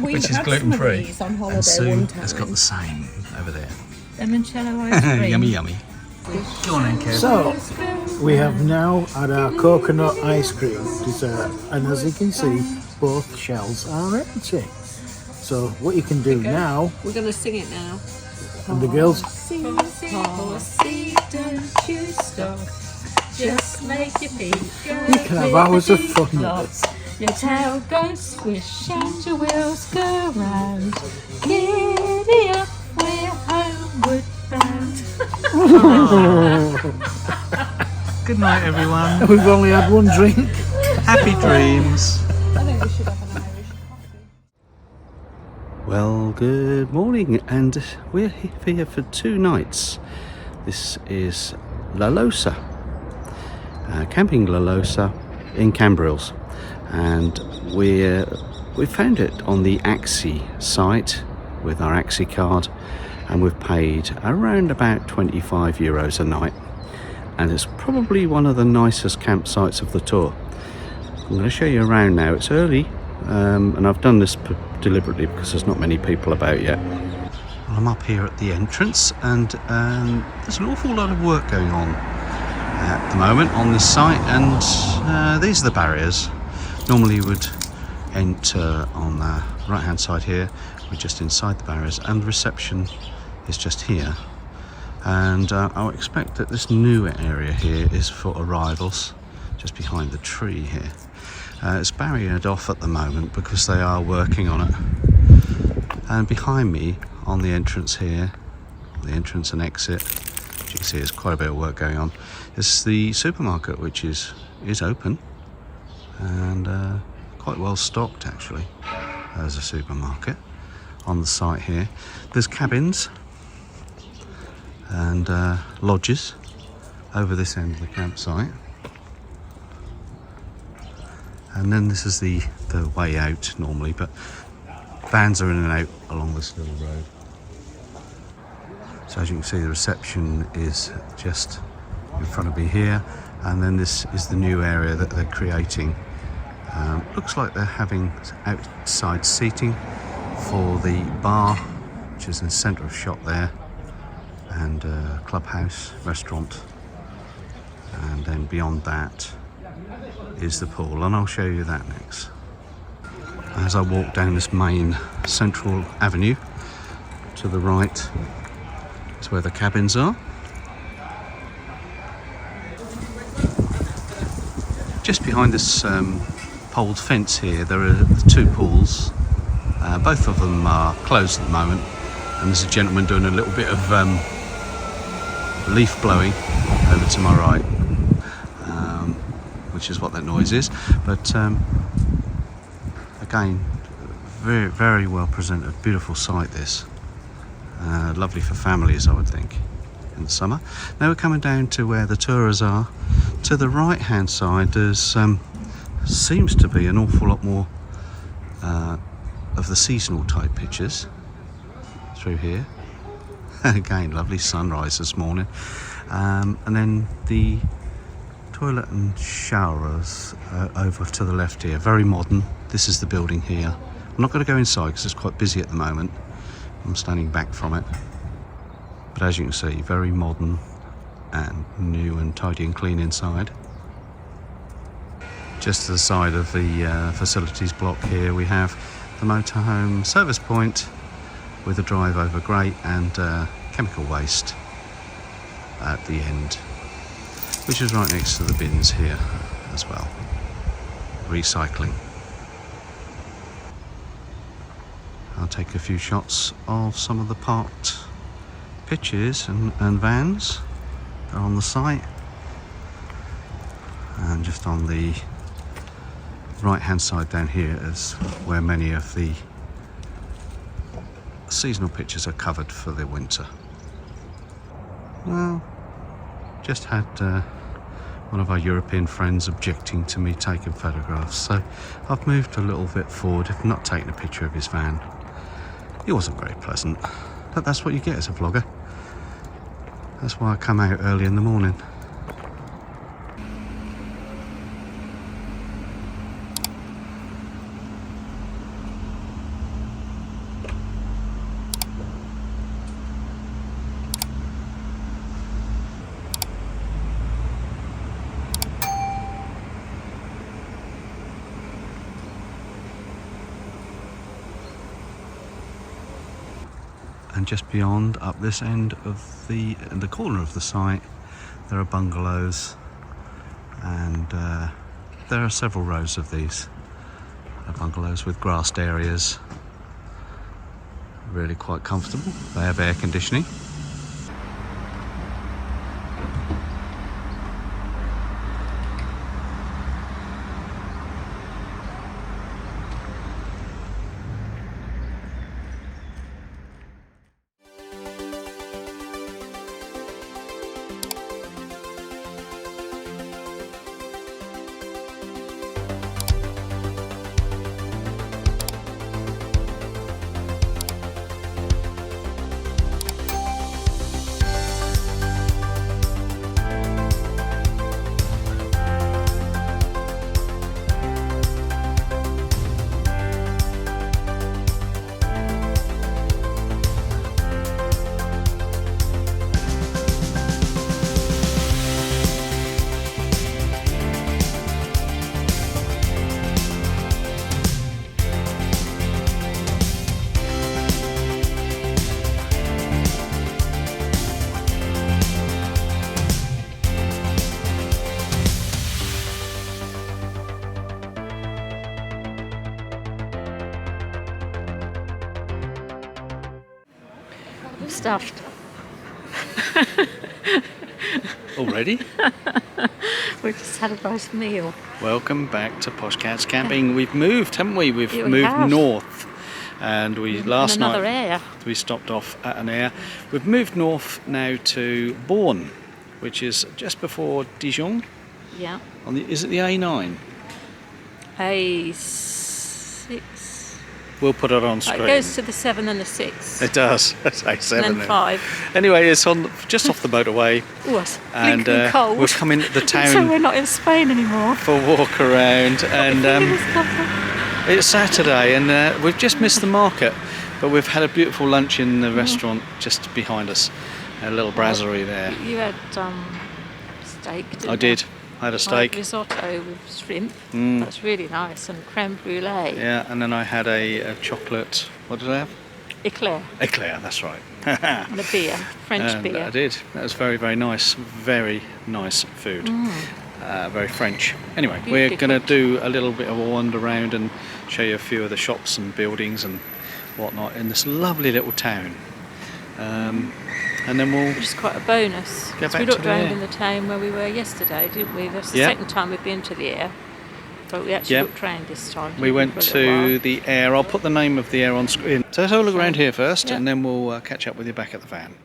We which is had gluten some of free. these on holiday And Sue one has got time. the same over there. Limoncello ice cream. Yummy, yummy. Go on then, Kev. So, we have now had our coconut ice cream dessert, and as you can see, both shells are empty. So, what you can do now, We're going to sing it now. and the girls, Horsey, don't you stop. Just make your feet go. you can have hours of fun with Lots. Your tail goes squish and your wheels go round. Giddy up, we're homeward bound. Good night, everyone. We've only had one drink. Happy dreams. I think we should have an Irish coffee. Well, good morning, and we're here for 2 nights. This is Joyosa, camping Joyosa in Cambrils, and we found it on the MkII site with our MkII card, and we've paid around about €25 a night, and it's probably one of the nicest campsites of the tour. I'm going to show you around now. It's early, and I've done this deliberately because there's not many people about yet. Well, I'm up here at the entrance, and there's an awful lot of work going on at the moment on this site, and these are the barriers. Normally you would enter on the right hand side here. We're just inside the barriers, and the reception is just here, and I'll expect that this new area here is for arrivals, just behind the tree here. It's barriered off at the moment because they are working on it, and behind me on the entrance here, the entrance and exit, as you can see there's quite a bit of work going on. This is the supermarket, which is open and quite well stocked actually as a supermarket on the site here. There's cabins and lodges over this end of the campsite, and then this is the way out normally, but vans are in and out along this little road. So as you can see, the reception is just in front of me here, and then this is the new area that they're creating. Looks like they're having outside seating for the bar, which is in the centre of shot there, and clubhouse, restaurant, and then beyond that is the pool, and I'll show you that next. As I walk down this main central avenue, to the right is where the cabins are. Just behind this poled fence here, there are 2 pools. Both of them are closed at the moment, and there's a gentleman doing a little bit of leaf blowing over to my right, which is what that noise is. But again, very, very well presented, beautiful site this. Lovely for families, I would think, in the summer. Now we're coming down to where the tourers are. To the right hand side there's seems to be an awful lot more of the seasonal type pictures through here. Again, lovely sunrise this morning, and then the toilet and showers over to the left here, very modern. This is the building here. I'm not going to go inside because it's quite busy at the moment. I'm standing back from it, but as you can see, very modern and new and tidy and clean inside. Just to the side of the facilities block here we have the motorhome service point with a drive over grate and chemical waste at the end, which is right next to the bins here as well. Recycling. I'll take a few shots of some of the parked pitches and vans that are on the site, and just on the right hand side down here is where many of the seasonal pitches are covered for the winter. Well, just had one of our European friends objecting to me taking photographs, so I've moved a little bit forward, if not taken a picture of his van. He wasn't very pleasant, but that's what you get as a vlogger. That's why I come out early in the morning. And just beyond, up this end of the corner of the site, there are bungalows, and there are several rows of these bungalows with grassed areas. Really quite comfortable. They have air conditioning. Stuffed. Already? We just had a nice meal. Welcome back to Posh Cats Camping. We've moved, haven't we? We've Yeah, we moved have. north, and we last In another night area. we stopped off at an air. We've moved north now to Beaune, which is just before Dijon. Yeah. Is it the A9? A6. We'll put it on It screen. goes to the 7 and the 6. It does. That's A7. And then then. 5. Anyway, it's on just off the motorway, Oh, it's and blinking cold. we've come into the So town we're not in Spain anymore. for a walk around, and it's Saturday, and we've just missed the market, but we've had a beautiful lunch in the restaurant just behind us, a little brasserie there. You had steak, didn't I you? did. I had a Like steak. risotto with shrimp. Mm. That's really nice. And creme brulee. Yeah, and then I had a chocolate. What did I have? Eclair. Eclair. That's right. And a beer. French And beer. I did. That was very, very nice. Very nice food. Very French. Anyway, we're Beautiful. going to do a little bit of a wander around and show you a few of the shops and buildings and whatnot in this lovely little town. And then we'll Which is quite a bonus. Get 'Cause back we to looked the around air. in the town where we were yesterday, didn't we? That's the Yeah. second time we've been to the air. But we actually Yeah. looked around this time. We didn't went for a little to while? the air. I'll put the name of the air on screen. So let's have a look around here first, Yeah. and then we'll catch up with you back at the van.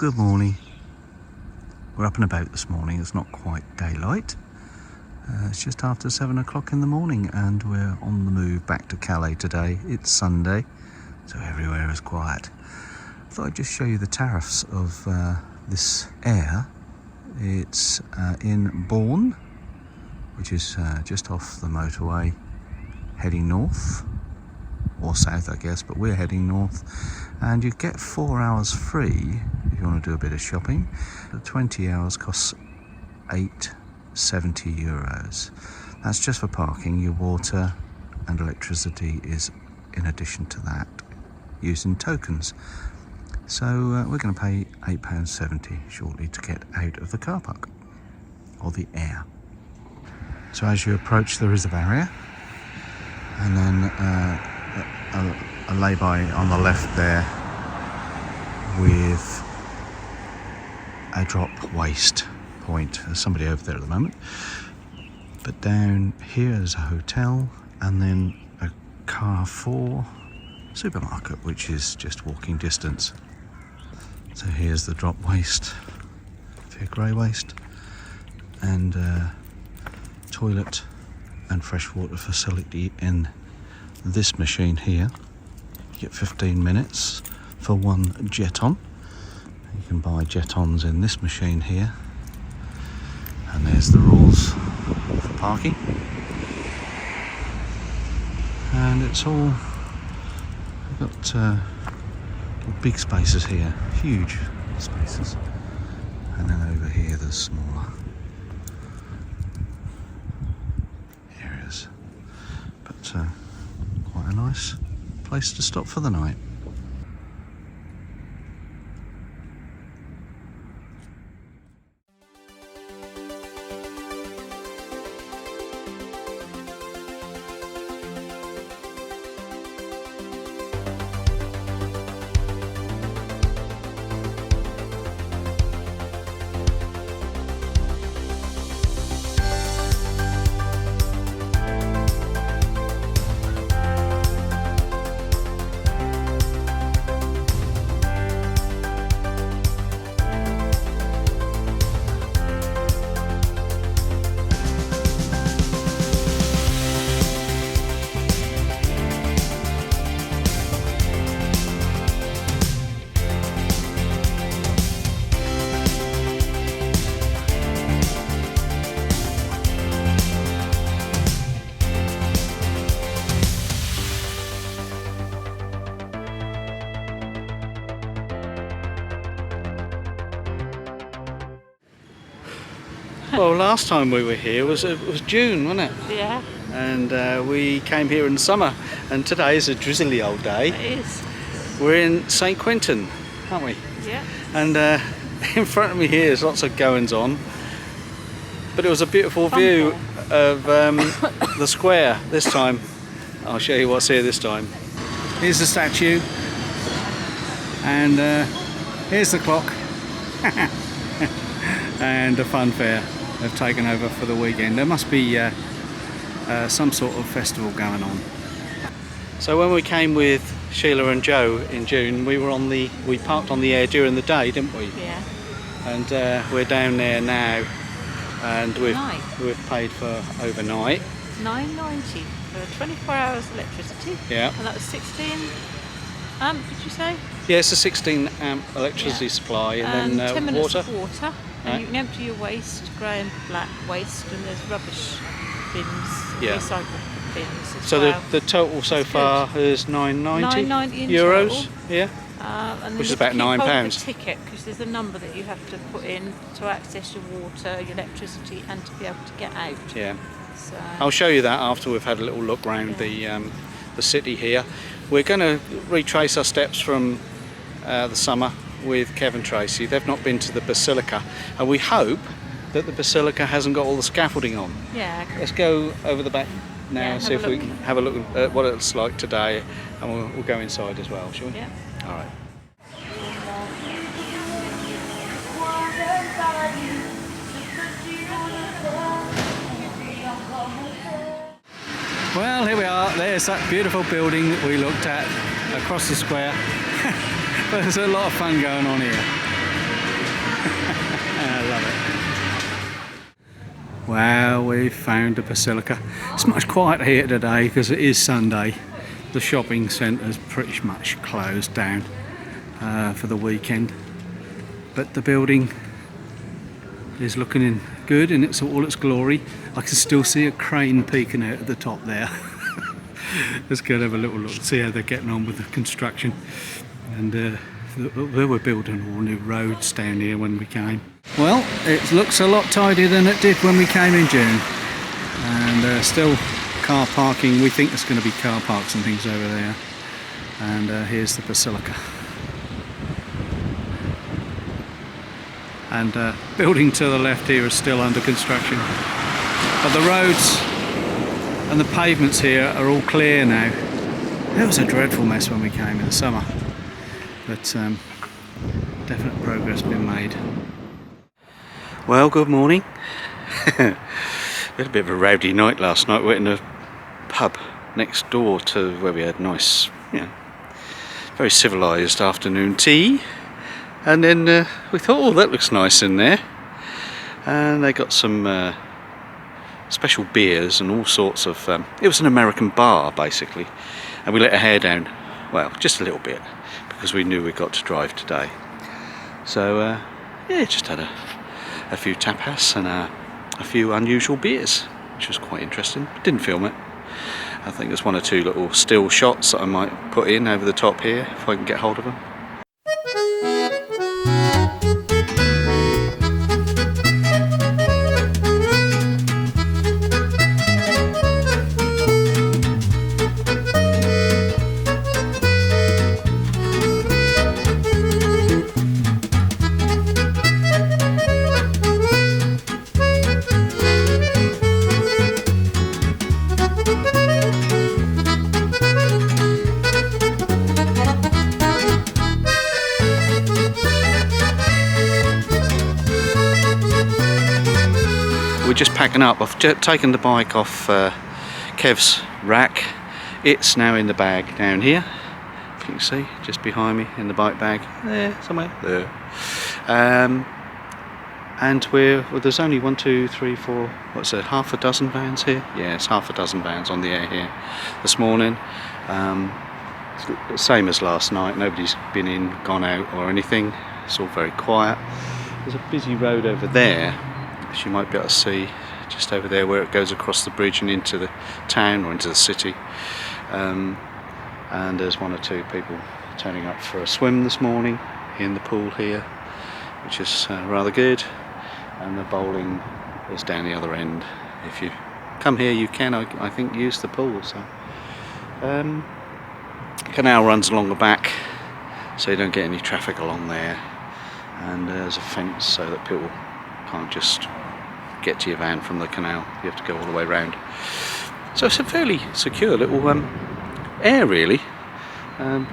Good morning. We're up and about this morning. It's not quite daylight. It's just after 7 o'clock in the morning and we're on the move back to Calais today. It's Sunday, so everywhere is quiet. I thought I'd just show you the tariffs of this air. It's in Beaune, which is just off the motorway, heading north, or south I guess, but we're heading north. And you get 4 hours free if you want to do a bit of shopping. The 20 hours costs €870. That's just for parking. Your water and electricity is in addition to that, using tokens. So we're going to pay £8.70 shortly to get out of the car park, or the air. So as you approach there is a barrier, and then a lay-by on the left there with a drop waste point. There's somebody over there at the moment. But down here is a hotel, and then a Carrefour supermarket, which is just walking distance. So here's the drop waste, for grey waste, and toilet and freshwater facility in this machine here. You get 15 minutes for one jeton. You can buy jetons in this machine here. And there's the rules for parking. And it's all, we've got big spaces here, huge spaces. And then over here there's smaller areas. But quite a nice place to stop for the night. Well, last time we were here it was June, wasn't it? Yeah, And we came here in summer, and today is a drizzly old day. it is. We're in Saint-Quentin, aren't we? Yeah. And in front of me here is lots of goings on, but it was a beautiful view of the square this time. I'll show you what's here this time. Here's the statue, and here's the clock, and the fun fair have taken over for the weekend. There must be some sort of festival going on. So when we came with Sheila and Joe in June, we parked on the air during the day, didn't we? Yeah. And we're down there now, and Night. we've paid for overnight. $9.90 for 24 hours electricity. Yeah. And that was 16 amp, did you say? Yeah, it's a 16 amp electricity supply, and then 10 minutes water. of water. And Right. you can empty your waste, grey and black waste, and there's rubbish bins, Yeah. recycle bins as So well. the total so That's far good. is €9.90 in euros. total. Yeah. And then Which is you about keep hold of £9. the ticket, because there's a number that you have to put in to access your water, your electricity, and to be able to get out. Yeah. So, I'll show you that after we've had a little look round the city here. We're going to retrace our steps from the summer with Kev and Tracy. They've not been to the Basilica, and we hope that the Basilica hasn't got all the scaffolding on. yeah. Let's go over the back now Yeah, and see have if a we look. can have a look at what it's like today, and we'll go inside as well, shall we? Yeah. All right. Well, here we are. There's that beautiful building that we looked at across the square. There's a lot of fun going on here. I love it. Well, we've found the Basilica. It's much quieter here today because it is Sunday. The shopping centre's pretty much closed down for the weekend. But the building is looking in good in all its glory. I can still see a crane peeking out at the top there. Let's go and have a little look, see how they're getting on with the construction. And they were building all new roads down here when we came. Well, it looks a lot tidier than it did when we came in June. And still car parking. We think there's going to be car parks and things over there. And here's the Basilica. And building to the left here is still under construction. But the roads and the pavements here are all clear now. It was a dreadful mess when we came in the summer. But definite progress been made. Well, good morning. We had a bit of a rowdy night last night. We went in a pub next door to where we had nice, very civilised afternoon tea. And then we thought, oh, that looks nice in there. And they got some special beers and all sorts of... it was an American bar, basically. And we let our hair down, well, just a little bit, because we knew we got to drive today. So, yeah, just had a few tapas and a few unusual beers, which was quite interesting. Didn't film it. I think there's one or two little still shots that I might put in over the top here, if I can get hold of them. We're just packing up. I've taken the bike off Kev's rack. It's now in the bag down here. If you can see, just behind me in the bike bag. There, somewhere there. And there's only 1, 2, 3, 4, what's it, half a dozen vans here? Yeah, it's half a dozen vans on the air here this morning. Same as last night. Nobody's been in, gone out or anything. It's all very quiet. There's a busy road over there, as you might be able to see, just over there where it goes across the bridge and into the town or into the city. And there's 1 or 2 people turning up for a swim this morning in the pool here, which is rather good. And the bowling is down the other end. If you come here, you can, I think, use the pool. So canal runs along the back, so you don't get any traffic along there. And there's a fence so that people can't just get to your van from the canal. You have to go all the way around. So it's a fairly secure little area, really.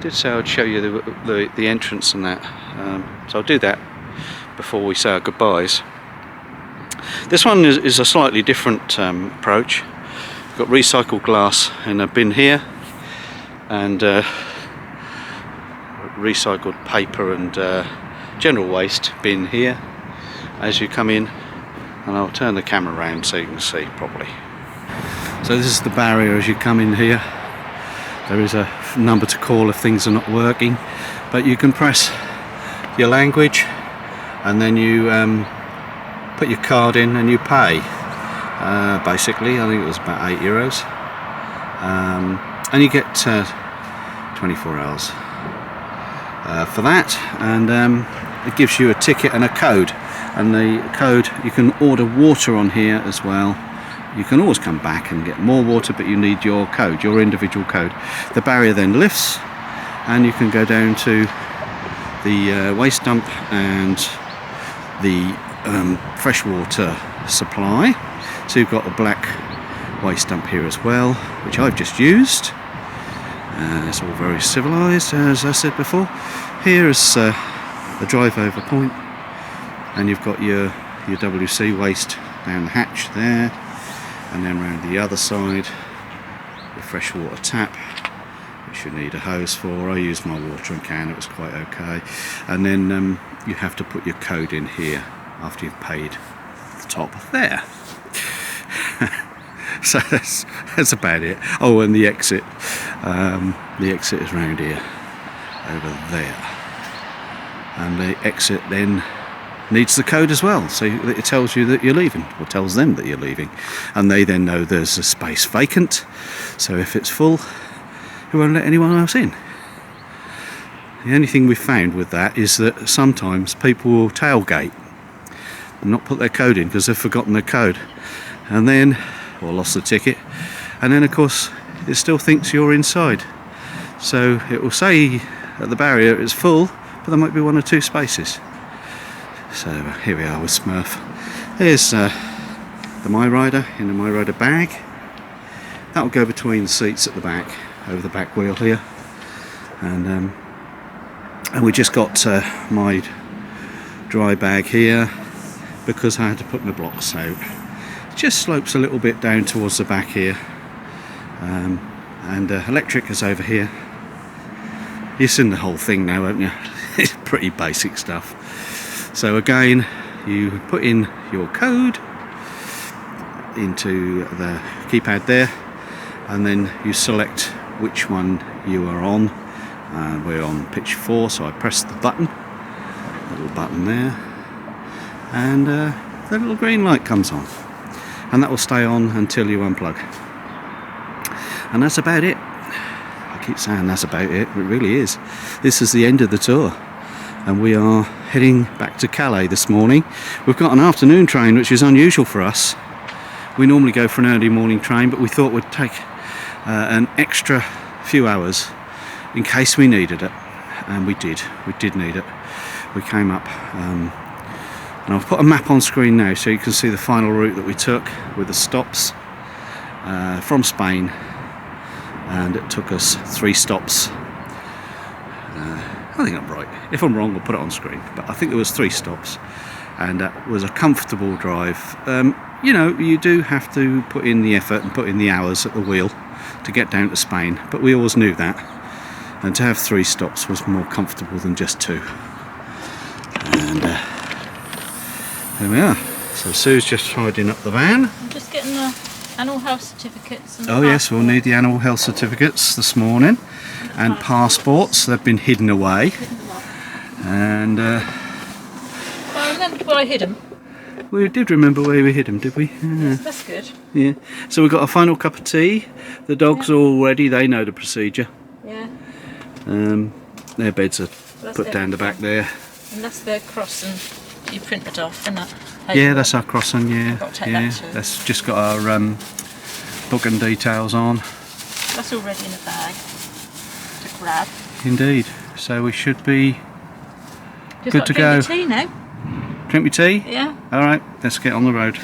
Did say I'd show you the entrance and that. So I'll do that before we say our goodbyes. This one is a slightly different approach. We've got recycled glass in a bin here, and recycled paper and general waste bin here as you come in. And I'll turn the camera around so you can see properly. So this is the barrier as you come in here. There is a number to call if things are not working, but you can press your language and then you put your card in and you pay. Basically, I think it was about €8. And you get 24 hours for that, and it gives you a ticket and a code. And the code, you can order water on here as well. You can always come back and get more water, but you need your code, your individual code. The barrier then lifts and you can go down to the waste dump and the freshwater supply. So you've got a black waste dump here as well, which I've just used. It's all very civilised, as I said before. Here is the drive over point. And you've got your WC waste down the hatch there, and then round the other side, the freshwater tap, which which you need a hose for. I used my watering can, it was quite okay. And then you have to put your code in here after you've paid the top there. So that's about it. Oh, and the exit. The exit is round here, over there. And the exit then needs the code as well, so it tells you that you're leaving, or tells them that you're leaving. And they then know there's a space vacant, so if it's full, it won't let anyone else in. The only thing we've found with that is that sometimes people will tailgate and not put their code in because they've forgotten their code, and then, or lost the ticket, and then of course it still thinks you're inside. So it will say at the barrier it's full, but there might be 1 or 2 spaces. So here we are with Smurf. Here's the My Rider in the My Rider bag. That will go between the seats at the back, over the back wheel here. And we just got my dry bag here because I had to put my blocks out. It just slopes a little bit down towards the back here. And electric is over here. You've seen the whole thing now, haven't you? It's pretty basic stuff. So again, you put in your code into the keypad there, and then you select which one you are on. We're on pitch 4, so I press the button, little button there, and the little green light comes on, and that will stay on until you unplug. And that's about it. I keep saying that's about it, but it really is. This is the end of the tour, and we are heading back to Calais this morning. We've got an afternoon train, which is unusual for us. We normally go for an early morning train, but we thought we'd take an extra few hours in case we needed it, and we did need it. We came up, and I've put a map on screen now so you can see the final route that we took with the stops from Spain, and it took us 3 stops. I think I'm right. If I'm wrong, we'll put it on screen, but I think there was 3 stops, and that was a comfortable drive. You know, you do have to put in the effort and put in the hours at the wheel to get down to Spain, but we always knew that, and to have 3 stops was more comfortable than just 2. And there we are. So Sue's just tidying up the van. I'm just getting the animal health certificates. And Oh yes, we'll need the animal health certificates this morning, and passports. They've been hidden away. And Well, I remembered where I hid them. we did remember where we hid them, did we? Yeah. That's good. Yeah. So we've got a final cup of tea. The dogs are all ready, they know the procedure. Yeah. Their beds are That's put their- down the back there. And that's their cross, and you printed off, and that. Yeah, that's our crossing, yeah. Got to take Yeah. that too. That's just got our booking details on. That's already in a bag to grab. Indeed. So we should be Just good got to drink go. your tea now. Drink me tea? Yeah. Alright, let's get on the road.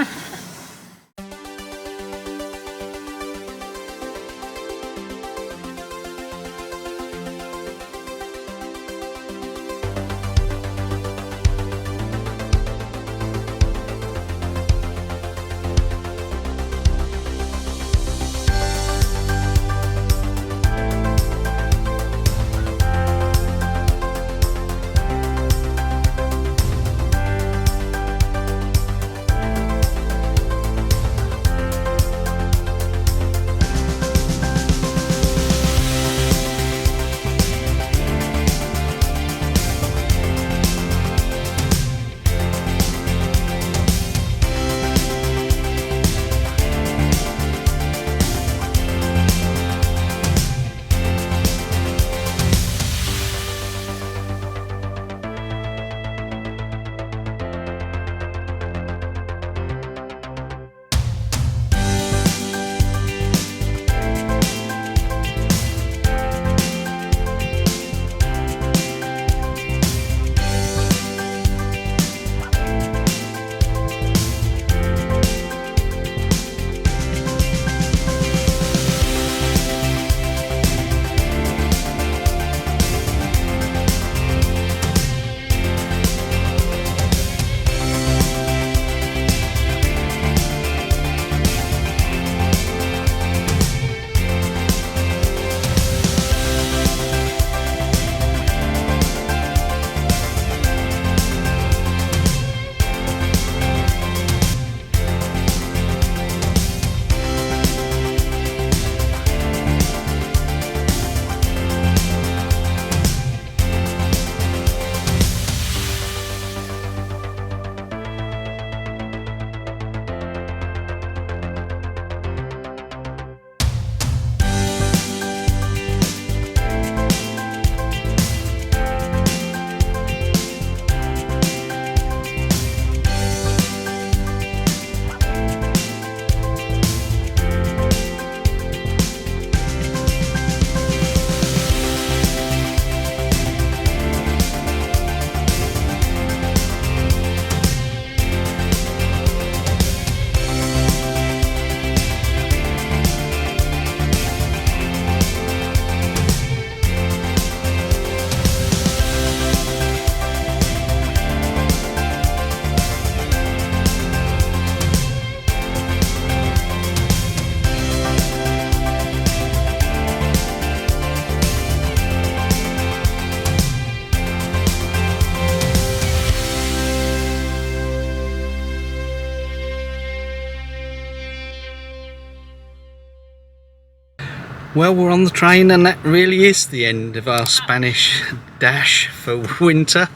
Well, we're on the train, and that really is the end of our Spanish dash for winter.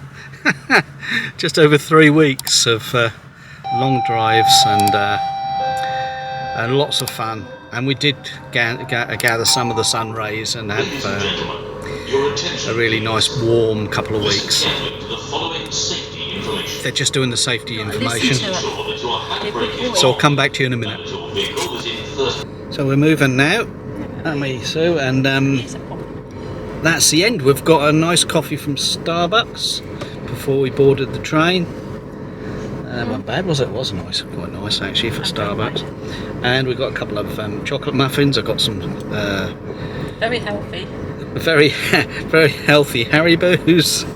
Just over 3 weeks of long drives and lots of fun. And we did gather some of the sun rays and have a really nice warm couple of weeks. They're just doing the safety information, so I'll come back to you in a minute. So we're moving now, aren't we, Sue? And that's the end. We've got a nice coffee from Starbucks before we boarded the train. Not bad, was it? It was nice, quite nice actually for Starbucks. And we got a couple of chocolate muffins. I got some Very healthy. very healthy Haribo's.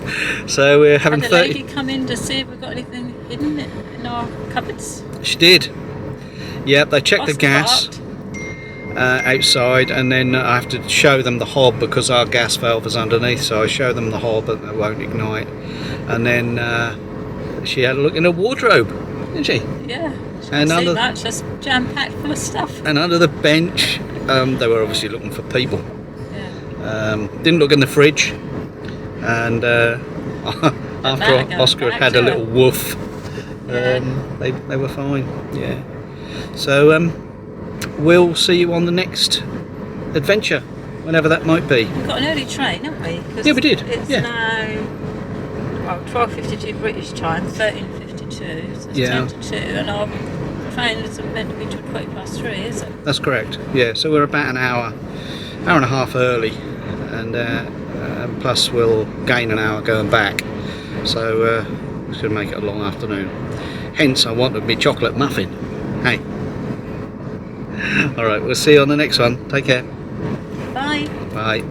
So we're having Had a lady come in to see if we've got anything hidden in our cupboards. She did. Yep, they checked the gas outside, and then I have to show them the hob because our gas valve is underneath, so I show them the hob but it won't ignite. And then she had a look in her wardrobe, didn't she? Yeah. And under that's just jam-packed full of stuff. And under the bench, they were obviously looking for people. Yeah. Didn't look in the fridge, and after Oscar had a little woof, they were fine. Yeah. So we'll see you on the next adventure, whenever that might be. We've got an early train, haven't we? Yeah, we did. It's now 12:52 British time, 13:52, so it's 10 to 2, and our train is meant to be till 3:20, is it? That's correct. Yeah, so we're about an hour and a half early, and plus we'll gain an hour going back, so it's going to make it a long afternoon. Hence I wanted my chocolate muffin. Hey. Alright, we'll see you on the next one. Take care. Bye. Bye.